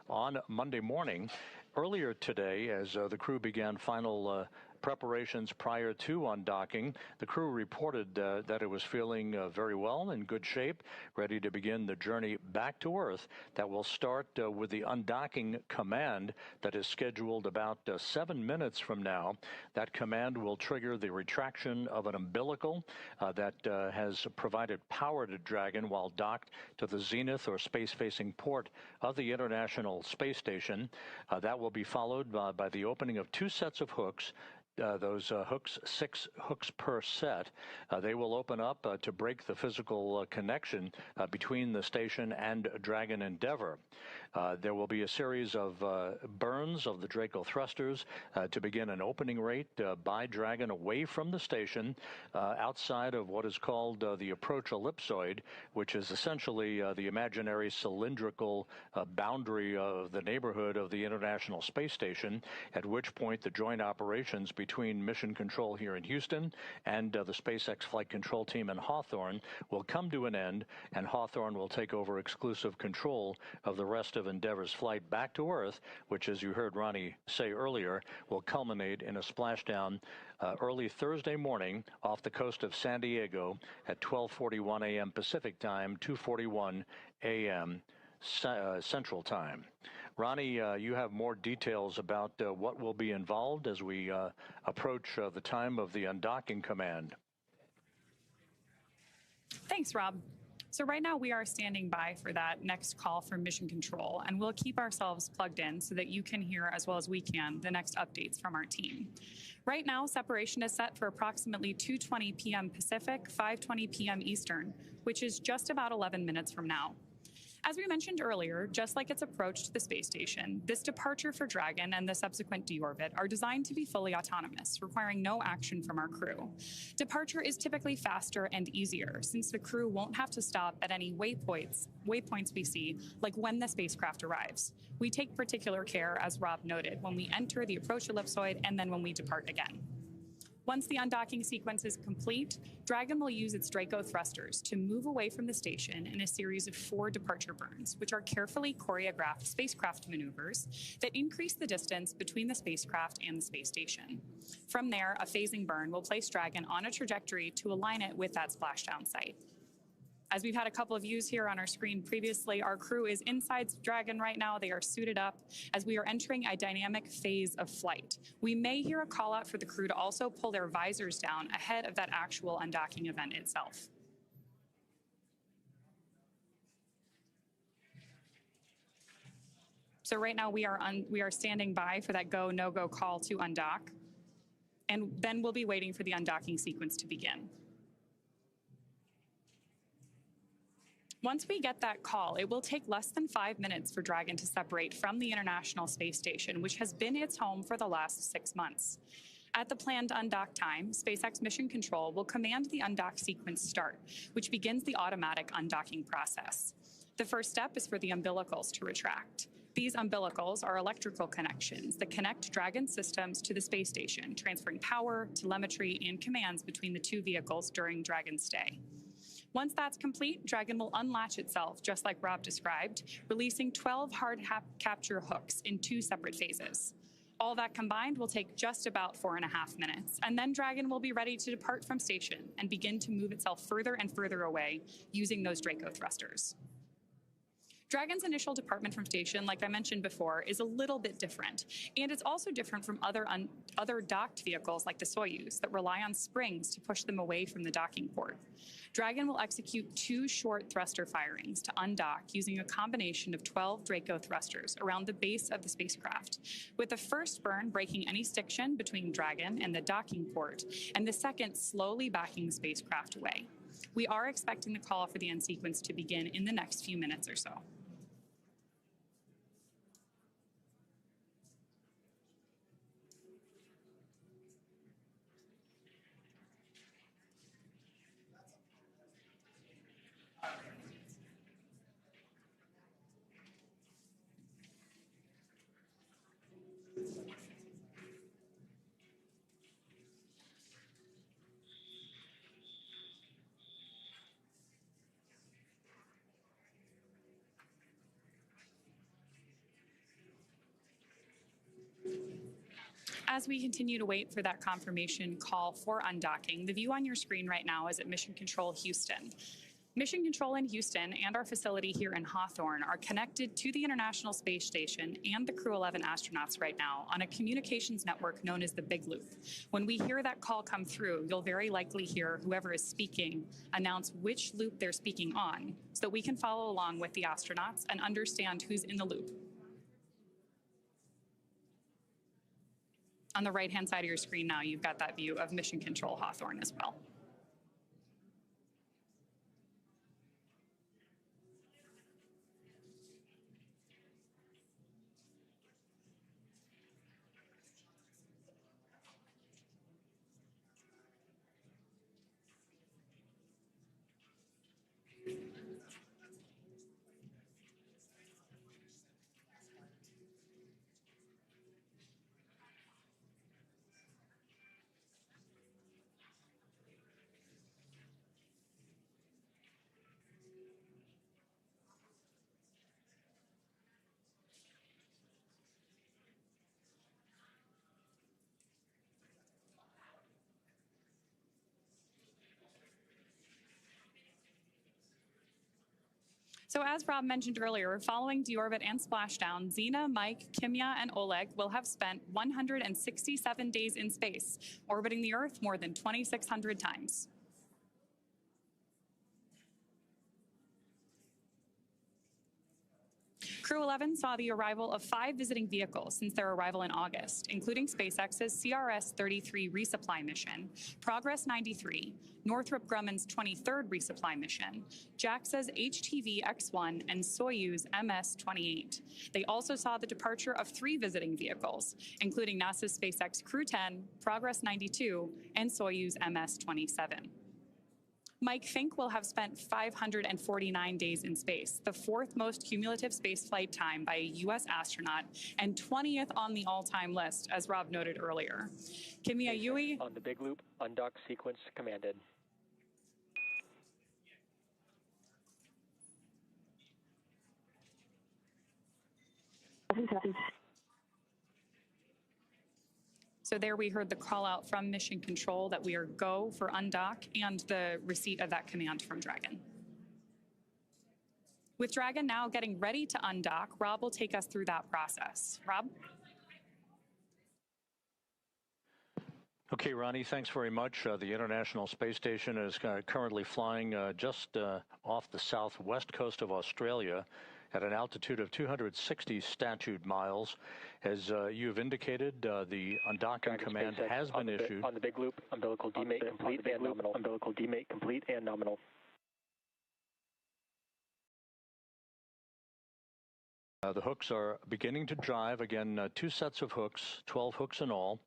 on Monday morning. Earlier today, as the crew began final preparations prior to undocking, the crew reported that it was feeling very well, in good shape, ready to begin the journey back to Earth that will start with the undocking command that is scheduled about 7 minutes from now. That command will trigger the retraction of an umbilical that has provided power to Dragon while docked to the zenith or space-facing port of the International Space Station. That will be followed by the opening of 2 sets of hooks. Those hooks, 6 hooks per set, they will open up to break the physical connection between the station and Dragon Endeavour. There will be a series of burns of the Draco thrusters to begin an opening rate by Dragon away from the station outside of what is called the approach ellipsoid, which is essentially the imaginary cylindrical boundary of the neighborhood of the International Space Station, at which point the joint operations between Mission Control here in Houston and the SpaceX Flight Control Team in Hawthorne will come to an end, and Hawthorne will take over exclusive control of the rest of Endeavour's flight back to Earth, which, as you heard Ronnie say earlier, will culminate in a splashdown early Thursday morning off the coast of San Diego at 12:41 a.m. Pacific Time, 2:41 a.m. Central Time. Ronnie, you have more details about what will be involved as we approach the time of the undocking command. Thanks, Rob. So right now we are standing by for that next call from Mission Control, and we'll keep ourselves plugged in so that you can hear, as well as we can, the next updates from our team. Right now, separation is set for approximately 2:20 p.m. Pacific, 5:20 p.m. Eastern, which is just about 11 minutes from now. As we mentioned earlier, just like its approach to the space station, this departure for Dragon and the subsequent deorbit are designed to be fully autonomous, requiring no action from our crew. Departure is typically faster and easier, since the crew won't have to stop at any waypoints we see, like when the spacecraft arrives. We take particular care, as Rob noted, when we enter the approach ellipsoid and then when we depart again. Once the undocking sequence is complete, Dragon will use its Draco thrusters to move away from the station in a series of 4 departure burns, which are carefully choreographed spacecraft maneuvers that increase the distance between the spacecraft and the space station. From there, a phasing burn will place Dragon on a trajectory to align it with that splashdown site. As we've had a couple of views here on our screen previously, our crew is inside Dragon right now. They are suited up as we are entering a dynamic phase of flight. We may hear a call out for the crew to also pull their visors down ahead of that actual undocking event itself. So right now we are standing by for that go, no-go call to undock, and then we'll be waiting for the undocking sequence to begin. Once we get that call, it will take less than 5 minutes for Dragon to separate from the International Space Station, which has been its home for the last 6 months. At the planned undock time, SpaceX Mission Control will command the undock sequence start, which begins the automatic undocking process. The first step is for the umbilicals to retract. These umbilicals are electrical connections that connect Dragon systems to the space station, transferring power, telemetry, and commands between the 2 vehicles during Dragon's stay. Once that's complete, Dragon will unlatch itself, just like Rob described, releasing 12 hard capture hooks in 2 separate phases. All that combined will take just about 4.5 minutes, and then Dragon will be ready to depart from station and begin to move itself further and further away using those Draco thrusters. Dragon's initial departure from station, like I mentioned before, is a little bit different. And it's also different from other docked vehicles like the Soyuz that rely on springs to push them away from the docking port. Dragon will execute 2 short thruster firings to undock using a combination of 12 Draco thrusters around the base of the spacecraft, with the first burn breaking any stiction between Dragon and the docking port, and the second slowly backing the spacecraft away. We are expecting the call for the end sequence to begin in the next few minutes or so. As we continue to wait for that confirmation call for undocking, the view on your screen right now is at Mission Control Houston. Mission Control in Houston and our facility here in Hawthorne are connected to the International Space Station and the Crew-11 astronauts right now on a communications network known as the Big Loop. When we hear that call come through, you'll very likely hear whoever is speaking announce which loop they're speaking on so that we can follow along with the astronauts and understand who's in the loop. On the right-hand side of your screen now, you've got that view of Mission Control Hawthorne as well. So as Rob mentioned earlier, following deorbit and splashdown, Zena, Mike, Kimya, and Oleg will have spent 167 days in space, orbiting the Earth more than 2,600 times. Crew-11 saw the arrival of 5 visiting vehicles since their arrival in August, including SpaceX's CRS-33 resupply mission, Progress 93, Northrop Grumman's 23rd resupply mission, JAXA's HTV-X1, and Soyuz MS-28. They also saw the departure of 3 visiting vehicles, including NASA's SpaceX Crew-11, Progress 92, and Soyuz MS-27. Mike Fink will have spent 549 days in space, the 4th most cumulative spaceflight time by a U.S. astronaut and 20th on the all-time list, as Rob noted earlier. Kimya Yui on the Big Loop, undock sequence commanded. So there we heard the call out from Mission Control that we are go for undock and the receipt of that command from Dragon. With Dragon now getting ready to undock, Rob will take us through that process. Rob? Okay, Ronnie, thanks very much. The International Space Station is currently flying just off the southwest coast of Australia at an altitude of 260 statute miles. As you've indicated, the undocking command has been issued. On the Big Loop, umbilical demate complete and nominal. Umbilical demate complete and nominal. The hooks are beginning to drive. Again, 2 sets of hooks, 12 hooks in all.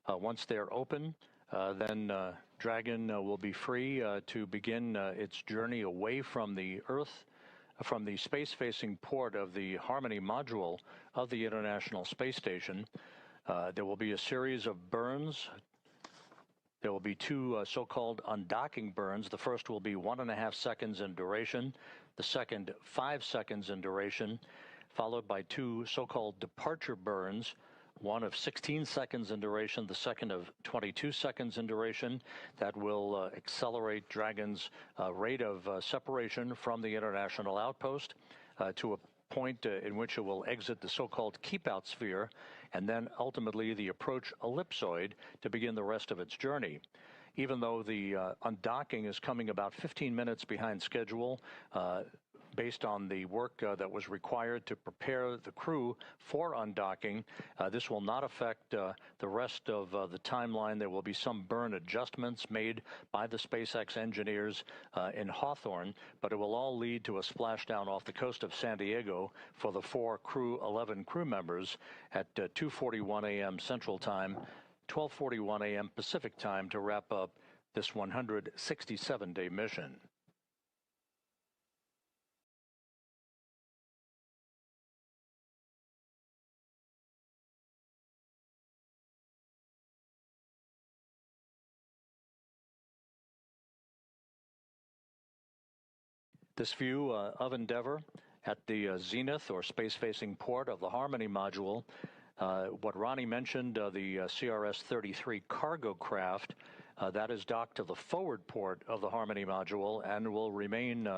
Once they're open, then Dragon will be free to begin its journey away from the Earth, from the space-facing port of the Harmony module of the International Space Station. There will be a series of burns. There will be 2 so-called undocking burns. The first will be 1.5 seconds in duration, the second 5 seconds in duration, followed by 2 so-called departure burns, one of 16 seconds in duration, the second of 22 seconds in duration. That will accelerate Dragon's rate of separation from the international outpost. to a point in which it will exit the so-called keep-out sphere, and then ultimately the approach ellipsoid to begin the rest of its journey. Even though the undocking is coming about 15 minutes behind schedule, based on the work that was required to prepare the crew for undocking, this will not affect the rest of the timeline. There will be some burn adjustments made by the SpaceX engineers in Hawthorne, but it will all lead to a splashdown off the coast of San Diego for the 4 Crew-11 crew members at 2:41 a.m. Central Time, 12:41 a.m. Pacific Time to wrap up this 167-day mission. This view of Endeavour at the zenith or space-facing port of the Harmony module, what Ronnie mentioned, the CRS-33 cargo craft, that is docked to the forward port of the Harmony module and will remain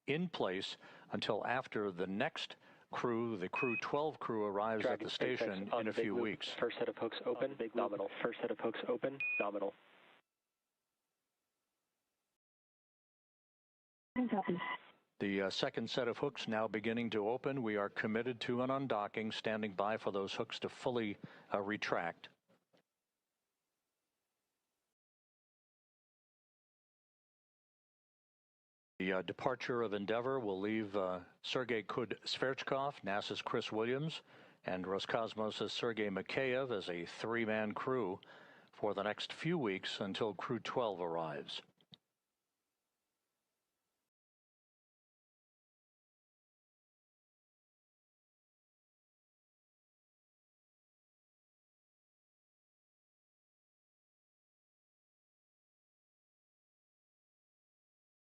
in place until after the next crew, the Crew-12 crew, arrives at the station in a few weeks. First set of hooks open, nominal. First set of hooks open, nominal. The second set of hooks now beginning to open. We are committed to an undocking, standing by for those hooks to fully retract. The departure of Endeavour will leave Sergei Kud-Sverchkov, NASA's Chris Williams, and Roscosmos' Sergei Mikheyev as a 3-man crew for the next few weeks until Crew-12 arrives.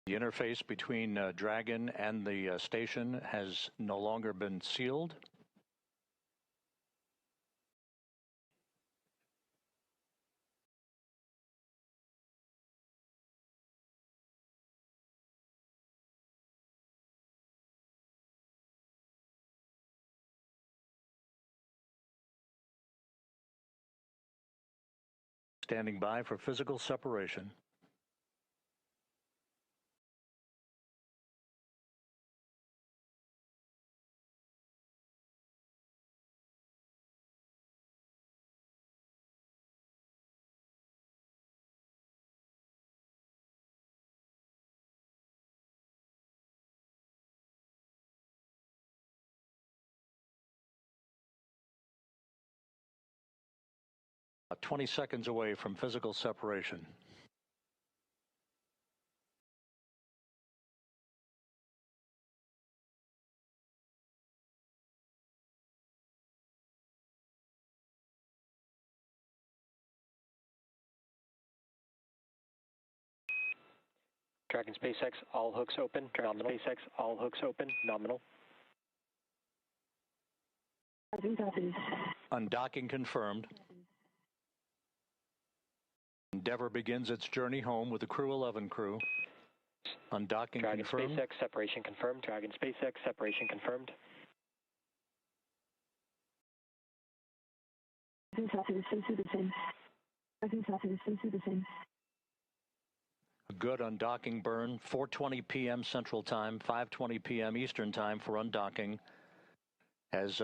The interface between Dragon and the station has no longer been sealed. Standing by for physical separation. About 20 seconds away from physical separation. Dragon SpaceX, all hooks open, nominal. SpaceX, all hooks open, nominal. Undocking confirmed. Endeavour begins its journey home with the Crew-11 crew. Undocking Dragon confirmed. SpaceX, separation confirmed. Dragon SpaceX, separation confirmed. A good undocking burn, 4:20 p.m. Central Time, 5:20 p.m. Eastern Time for undocking, as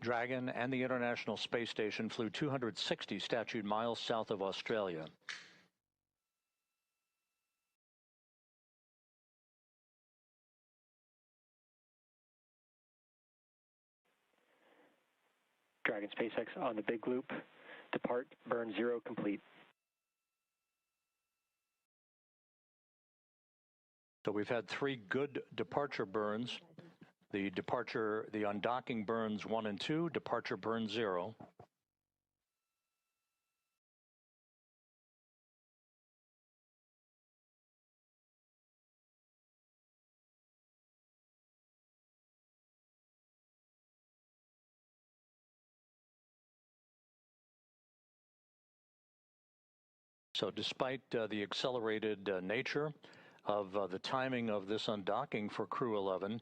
Dragon and the International Space Station flew 260 statute miles south of Australia. Dragon SpaceX on the big loop. Depart, burn 0 complete. So we've had 3 good departure burns. The undocking burns 1 and 2, departure burn 0. So despite the accelerated nature of the timing of this undocking for Crew-11,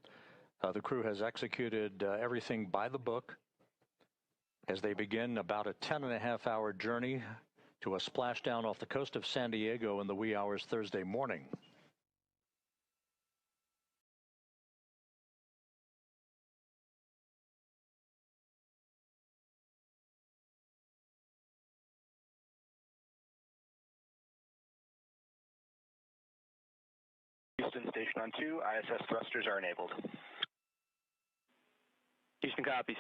The crew has executed everything by the book as they begin about a 10.5-hour journey to a splashdown off the coast of San Diego in the wee hours Thursday morning. Houston Station on 2, ISS thrusters are enabled. Houston copies.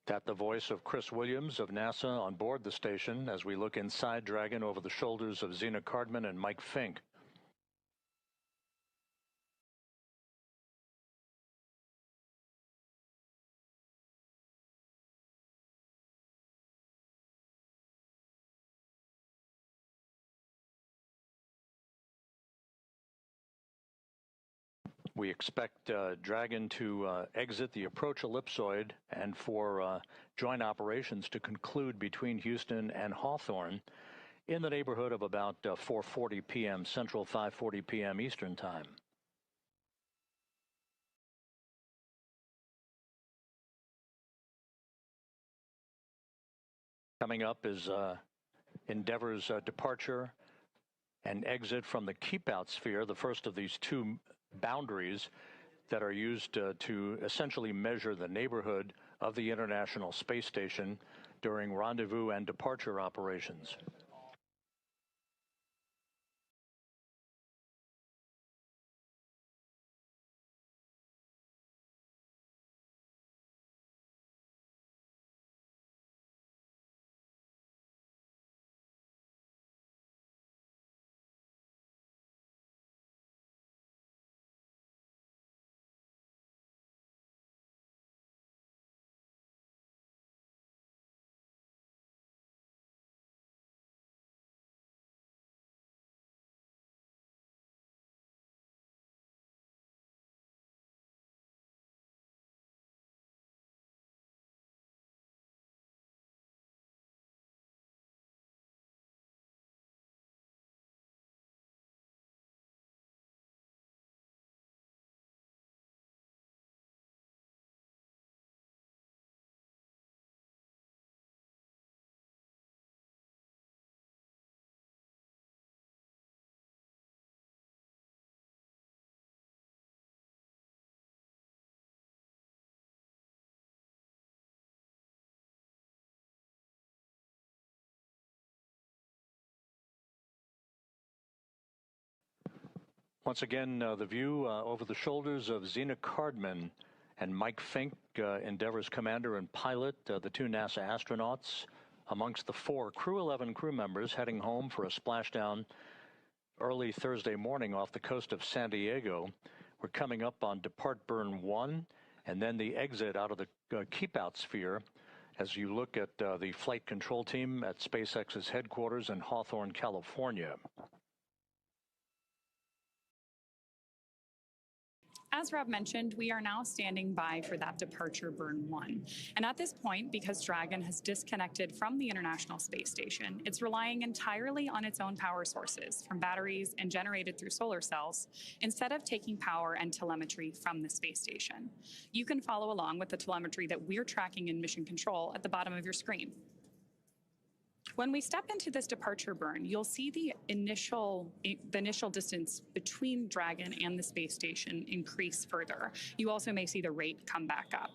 That the voice of Chris Williams of NASA on board the station as we look inside Dragon over the shoulders of Zena Cardman and Mike Fink. We expect Dragon to exit the approach ellipsoid and for joint operations to conclude between Houston and Hawthorne in the neighborhood of about 4:40 p.m. Central, 5:40 p.m. Eastern Time. Coming up is Endeavour's departure and exit from the keep-out sphere, the first of these two boundaries that are used to essentially measure the neighborhood of the International Space Station during rendezvous and departure operations. Once again, the view over the shoulders of Zena Cardman and Mike Fink, Endeavour's commander and pilot, the two NASA astronauts, amongst the 4 Crew-11 crew members heading home for a splashdown early Thursday morning off the coast of San Diego. We're coming up on Depart Burn 1 and then the exit out of the keep-out sphere as you look at the flight control team at SpaceX's headquarters in Hawthorne, California. As Rob mentioned, we are now standing by for that departure burn 1. And at this point, because Dragon has disconnected from the International Space Station, it's relying entirely on its own power sources, from batteries and generated through solar cells, instead of taking power and telemetry from the space station. You can follow along with the telemetry that we're tracking in Mission Control at the bottom of your screen. When we step into this departure burn, you'll see the initial distance between Dragon and the space station increase further. You also may see the rate come back up.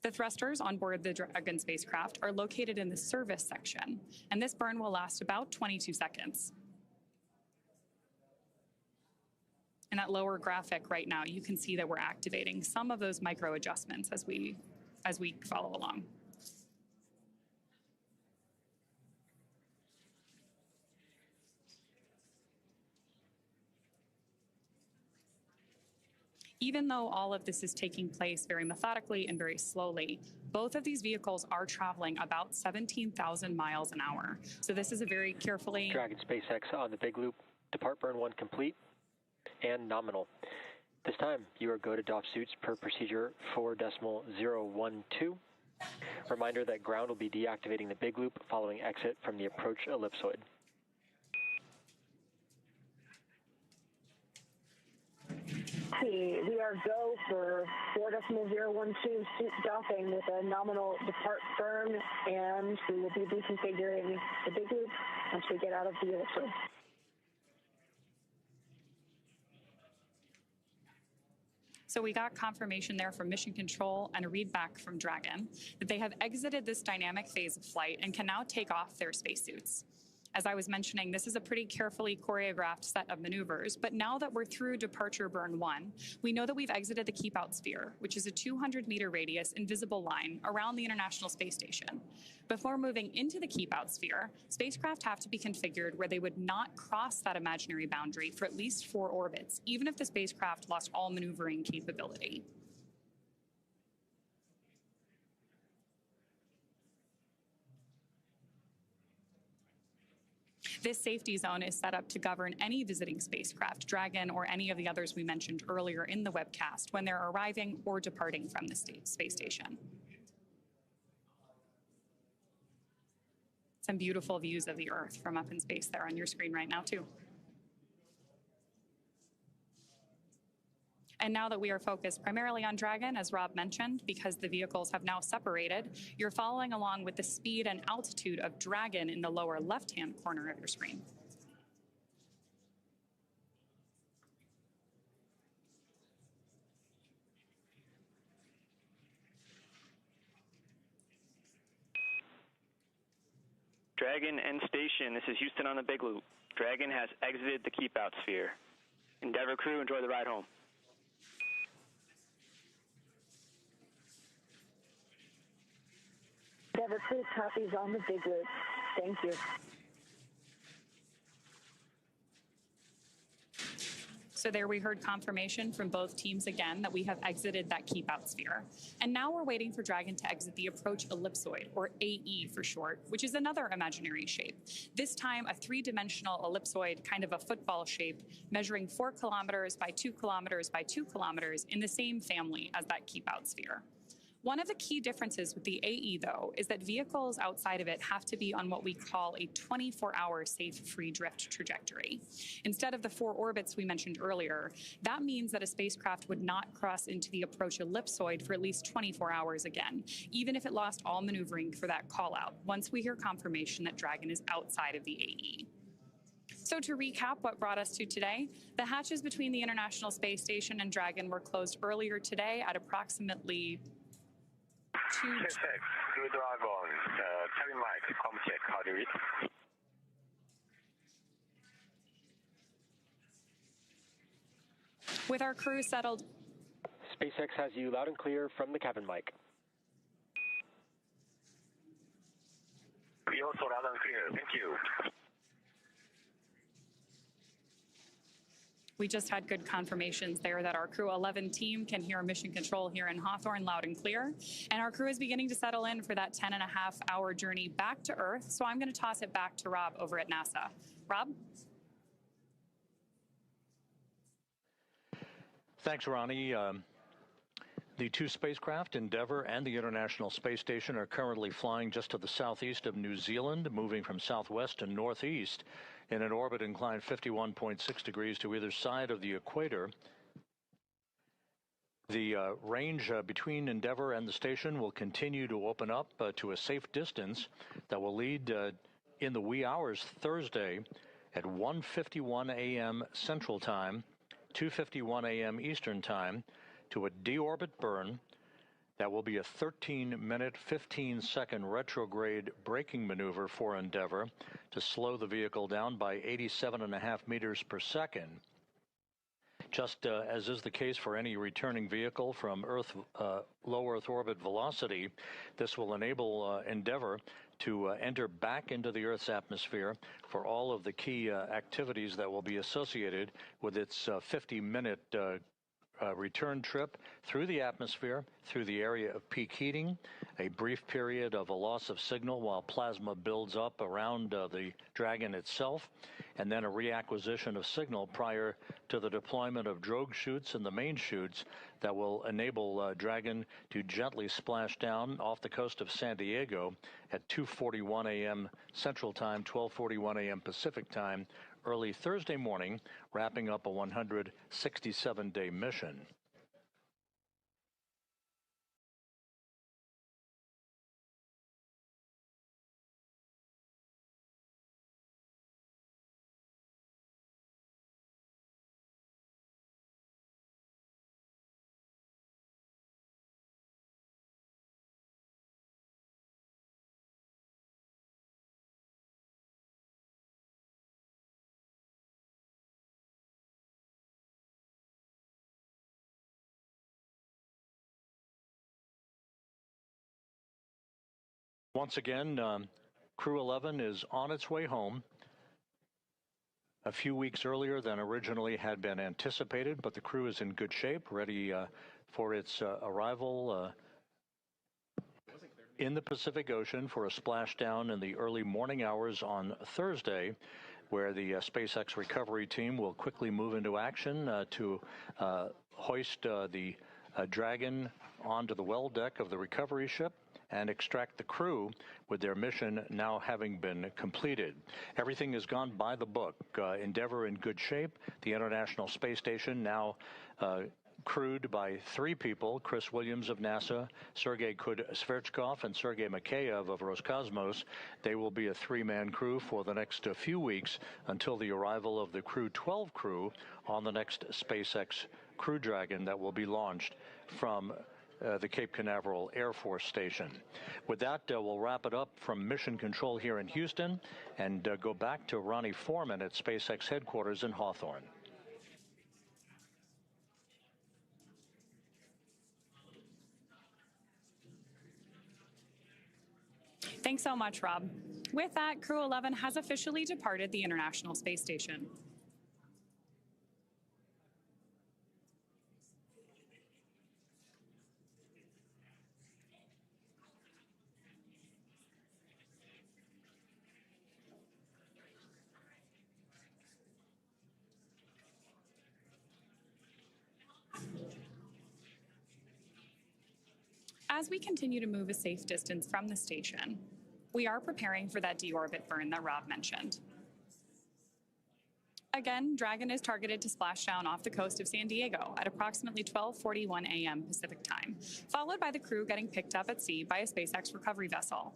The thrusters on board the Dragon spacecraft are located in the service section, and this burn will last about 22 seconds. In that lower graphic right now, you can see that we're activating some of those micro adjustments as we follow along. Even though all of this is taking place very methodically and very slowly, both of these vehicles are traveling about 17,000 miles an hour. So this is a very carefully... Dragon SpaceX on the big loop. Depart burn 1 complete and nominal. This time, you are go to DOF suits per procedure 4.012. Reminder that ground will be deactivating the big loop following exit from the approach ellipsoid. We are go for 4.012 suit docking with a nominal depart burn, and we will be reconfiguring the big loop once we get out of the ellipsoid. So we got confirmation there from Mission Control and a read back from Dragon that they have exited this dynamic phase of flight and can now take off their spacesuits. As I was mentioning, this is a pretty carefully choreographed set of maneuvers, but now that we're through departure burn 1, we know that we've exited the keep out sphere, which is a 200-meter radius invisible line around the International Space Station. Before moving into the keep out sphere, spacecraft have to be configured where they would not cross that imaginary boundary for at least 4 orbits, even if the spacecraft lost all maneuvering capability. This safety zone is set up to govern any visiting spacecraft, Dragon or any of the others we mentioned earlier in the webcast, when they're arriving or departing from the space station. Some beautiful views of the Earth from up in space there on your screen right now, too. And now that we are focused primarily on Dragon, as Rob mentioned, because the vehicles have now separated, you're following along with the speed and altitude of Dragon in the lower left-hand corner of your screen. Dragon end station. This is Houston on the Big Loop. Dragon has exited the keep out sphere. Endeavour crew, enjoy the ride home. Endeavour crew copies on the Big Loop. Thank you. So there we heard confirmation from both teams again that we have exited that keep out sphere. And now we're waiting for Dragon to exit the approach ellipsoid, or AE for short, which is another imaginary shape. This time a 3-dimensional ellipsoid, kind of a football shape, measuring 4 kilometers by 2 kilometers by 2 kilometers in the same family as that keep out sphere. One of the key differences with the AE, though, is that vehicles outside of it have to be on what we call a 24-hour safe free drift trajectory. Instead of the 4 orbits we mentioned earlier, that means that a spacecraft would not cross into the approach ellipsoid for at least 24 hours again, even if it lost all maneuvering for that call-out, once we hear confirmation that Dragon is outside of the AE. So to recap what brought us to today, the hatches between the International Space Station and Dragon were closed earlier today at approximately SpaceX Crew-11, cabin mic, com check, how do you read? With our crew settled. SpaceX has you loud and clear from the cabin mic. We also loud and clear, thank you. We just had good confirmations there that our Crew-11 team can hear Mission Control here in Hawthorne loud and clear. And our crew is beginning to settle in for that 10.5-hour journey back to Earth. So I'm going to toss it back to Rob over at NASA. Rob? Thanks, Ronnie. The 2 spacecraft, Endeavour and the International Space Station, are currently flying just to the southeast of New Zealand, moving from southwest to northeast in an orbit inclined 51.6 degrees to either side of the equator. The range between Endeavour and the station will continue to open up to a safe distance that will lead in the wee hours Thursday at 1:51 a.m. Central Time, 2:51 a.m. Eastern Time, to a deorbit burn that will be a 13-minute, 15-second retrograde braking maneuver for Endeavour to slow the vehicle down by 87.5 meters per second. Just as is the case for any returning vehicle from low Earth orbit velocity, this will enable Endeavour to enter back into the Earth's atmosphere for all of the key activities that will be associated with its 50-minute return trip through the atmosphere, through the area of peak heating, a brief period of a loss of signal while plasma builds up around the Dragon itself, and then a reacquisition of signal prior to the deployment of drogue chutes and the main chutes that will enable Dragon to gently splash down off the coast of San Diego at 2:41 a.m. Central Time, 12:41 a.m. Pacific Time, early Thursday morning, wrapping up a 167-day mission. Once again, Crew-11 is on its way home a few weeks earlier than originally had been anticipated, but the crew is in good shape, ready for its arrival in the Pacific Ocean for a splashdown in the early morning hours on Thursday, where the SpaceX recovery team will quickly move into action to hoist the Dragon onto the well deck of the recovery ship and extract the crew, with their mission now having been completed. Everything has gone by the book. Endeavour in good shape. The International Space Station now crewed by 3 people, Chris Williams of NASA, Sergei Kud-Sverchkov, and Sergei Mikheyev of Roscosmos. They will be a 3-man crew for the next few weeks until the arrival of the Crew-12 crew on the next SpaceX Crew Dragon that will be launched from the Cape Canaveral Air Force Station. With that, we'll wrap it up from Mission Control here in Houston and go back to Ronnie Foreman at SpaceX headquarters in Hawthorne. Thanks so much, Rob. With that, Crew-11 has officially departed the International Space Station. As we continue to move a safe distance from the station, we are preparing for that deorbit burn that Rob mentioned. Again, Dragon is targeted to splash down off the coast of San Diego at approximately 12:41 a.m. Pacific time, followed by the crew getting picked up at sea by a SpaceX recovery vessel.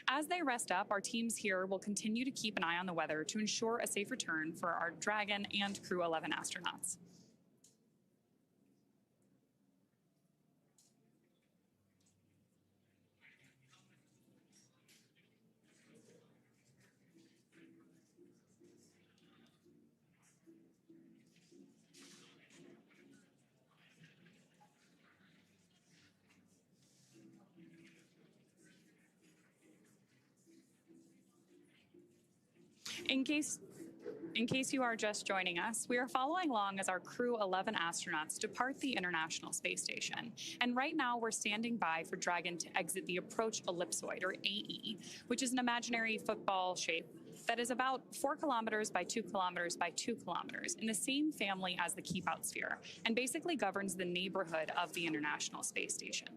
As they rest up, our teams here will continue to keep an eye on the weather to ensure a safe return for our Dragon and Crew-11 astronauts. In case you are just joining us, we are following along as our Crew-11 astronauts depart the International Space Station. And right now we're standing by for Dragon to exit the approach ellipsoid, or AE, which is an imaginary football shape that is about 4 kilometers by 2 kilometers by 2 kilometers in the same family as the keep-out sphere, and basically governs the neighborhood of the International Space Station.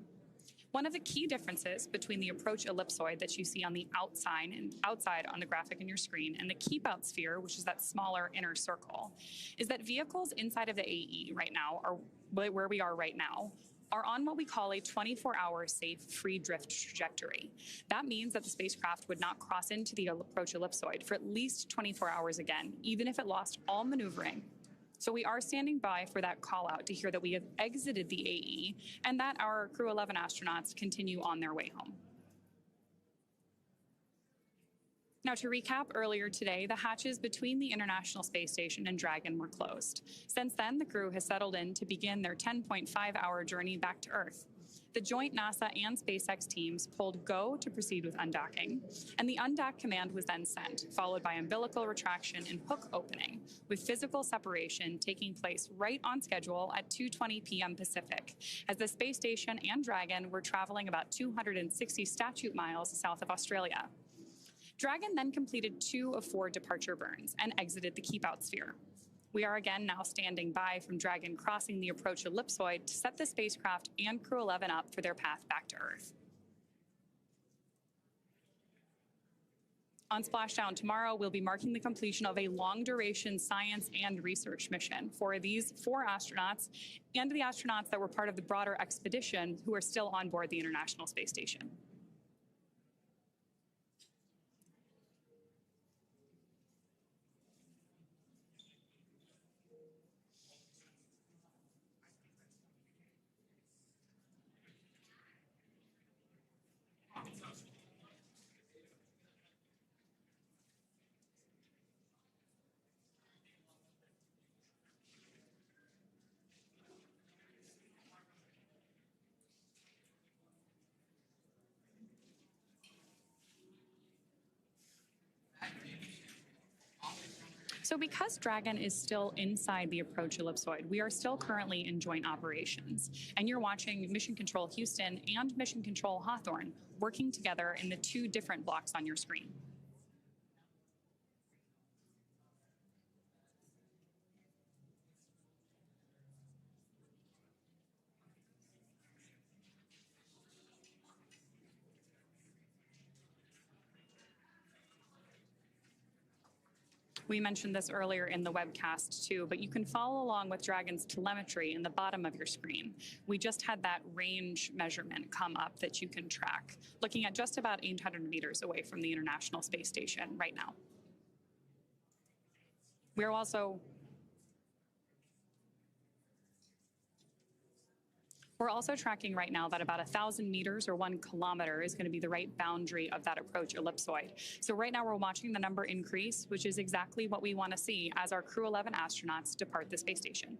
One of the key differences between the approach ellipsoid that you see on the outside on the graphic in your screen and the keep-out sphere, which is that smaller inner circle, is that vehicles inside of the AE right now, or where we are right now, are on what we call a 24-hour safe free drift trajectory. That means that the spacecraft would not cross into the approach ellipsoid for at least 24 hours again, even if it lost all maneuvering. So we are standing by for that call out to hear that we have exited the AE and that our Crew-11 astronauts continue on their way home. Now, to recap, earlier today, the hatches between the International Space Station and Dragon were closed. Since then, the crew has settled in to begin their 10.5-hour journey back to Earth. The joint NASA and SpaceX teams pulled go to proceed with undocking, and the undock command was then sent, followed by umbilical retraction and hook opening, with physical separation taking place right on schedule at 2:20 p.m. Pacific, as the space station and Dragon were traveling about 260 statute miles south of Australia. Dragon then completed 2 of 4 departure burns and exited the keep-out sphere. We are again now standing by from Dragon crossing the approach ellipsoid to set the spacecraft and Crew-11 up for their path back to Earth. On Splashdown tomorrow, we'll be marking the completion of a long-duration science and research mission for these 4 astronauts and the astronauts that were part of the broader expedition who are still on board the International Space Station. So because Dragon is still inside the approach ellipsoid, we are still currently in joint operations. And you're watching Mission Control Houston and Mission Control Hawthorne working together in the 2 different blocks on your screen. We mentioned this earlier in the webcast too, but you can follow along with Dragon's telemetry in the bottom of your screen. We just had that range measurement come up that you can track, looking at just about 800 meters away from the International Space Station right now. We're also tracking right now that about 1,000 meters or 1 kilometer is going to be the right boundary of that approach ellipsoid. So right now we're watching the number increase, which is exactly what we want to see as our Crew-11 astronauts depart the space station.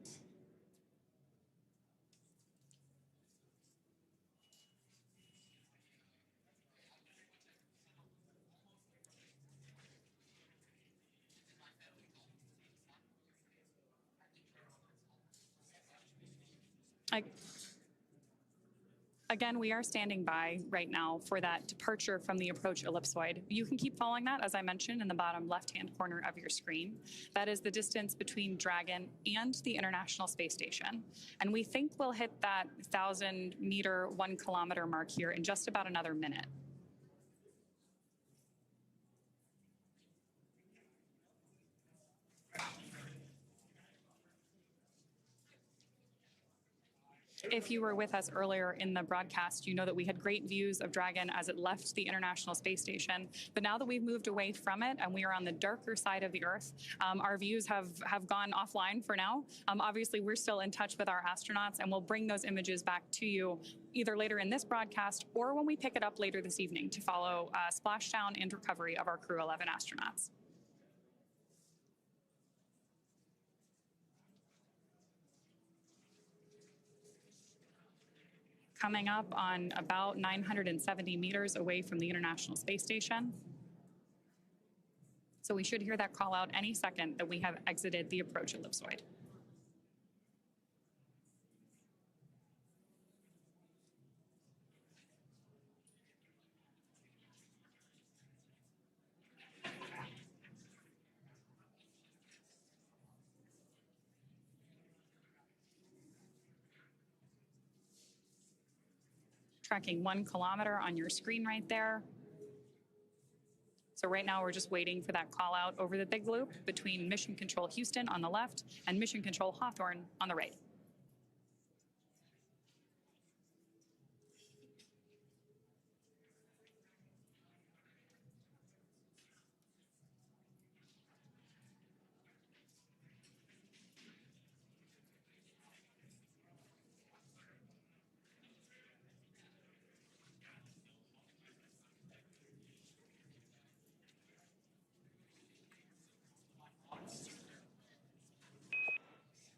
Again, we are standing by right now for that departure from the approach ellipsoid. You can keep following that, as I mentioned, in the bottom left-hand corner of your screen. That is the distance between Dragon and the International Space Station. And we think we'll hit that 1,000-meter, 1-kilometer mark here in just about another minute. If you were with us earlier in the broadcast, you know that we had great views of Dragon as it left the International Space Station. But now that we've moved away from it and we are on the darker side of the Earth, our views have gone offline for now. Obviously, we're still in touch with our astronauts, and we'll bring those images back to you either later in this broadcast or when we pick it up later this evening to follow splashdown and recovery of our Crew-11 astronauts. Coming up on about 970 meters away from the International Space Station. So we should hear that call out any second that we have exited the approach ellipsoid. Tracking 1 kilometer on your screen right there. So right now we're just waiting for that call out over the big loop between Mission Control Houston on the left and Mission Control Hawthorne on the right.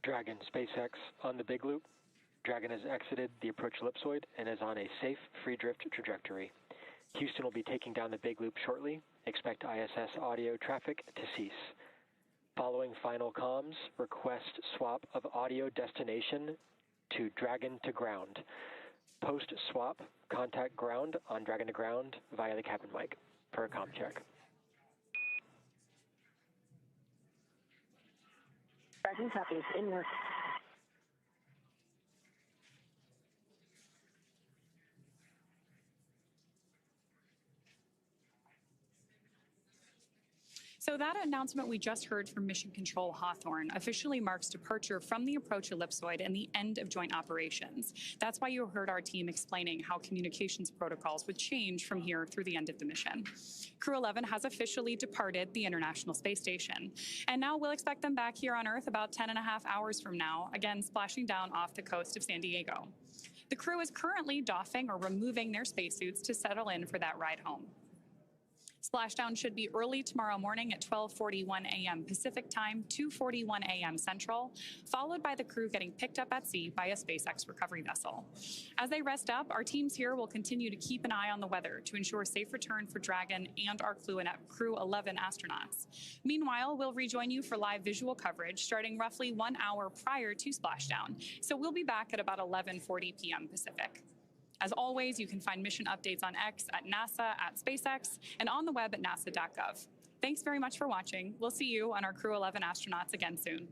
Dragon SpaceX on the big loop. Dragon has exited the approach ellipsoid and is on a safe free drift trajectory. Houston will be taking down the big loop shortly. Expect ISS audio traffic to cease. Following final comms, request swap of audio destination to Dragon to ground. Post swap, contact ground on Dragon to ground via the cabin mic for a comm check. Dragon copies, in work. So that announcement we just heard from Mission Control Hawthorne officially marks departure from the approach ellipsoid and the end of joint operations. That's why you heard our team explaining how communications protocols would change from here through the end of the mission. Crew-11 has officially departed the International Space Station, and now we'll expect them back here on Earth about 10.5 hours from now, again splashing down off the coast of San Diego. The crew is currently doffing or removing their spacesuits to settle in for that ride home. Splashdown should be early tomorrow morning at 12:41 a.m. Pacific Time, 2:41 a.m. Central, followed by the crew getting picked up at sea by a SpaceX recovery vessel. As they rest up, our teams here will continue to keep an eye on the weather to ensure safe return for Dragon and our Crew-11 astronauts. Meanwhile, we'll rejoin you for live visual coverage starting roughly 1 hour prior to splashdown, so we'll be back at about 11:40 p.m. Pacific. As always, you can find mission updates on X, at NASA, at SpaceX, and on the web at nasa.gov. Thanks very much for watching. We'll see you on our Crew-11 astronauts again soon.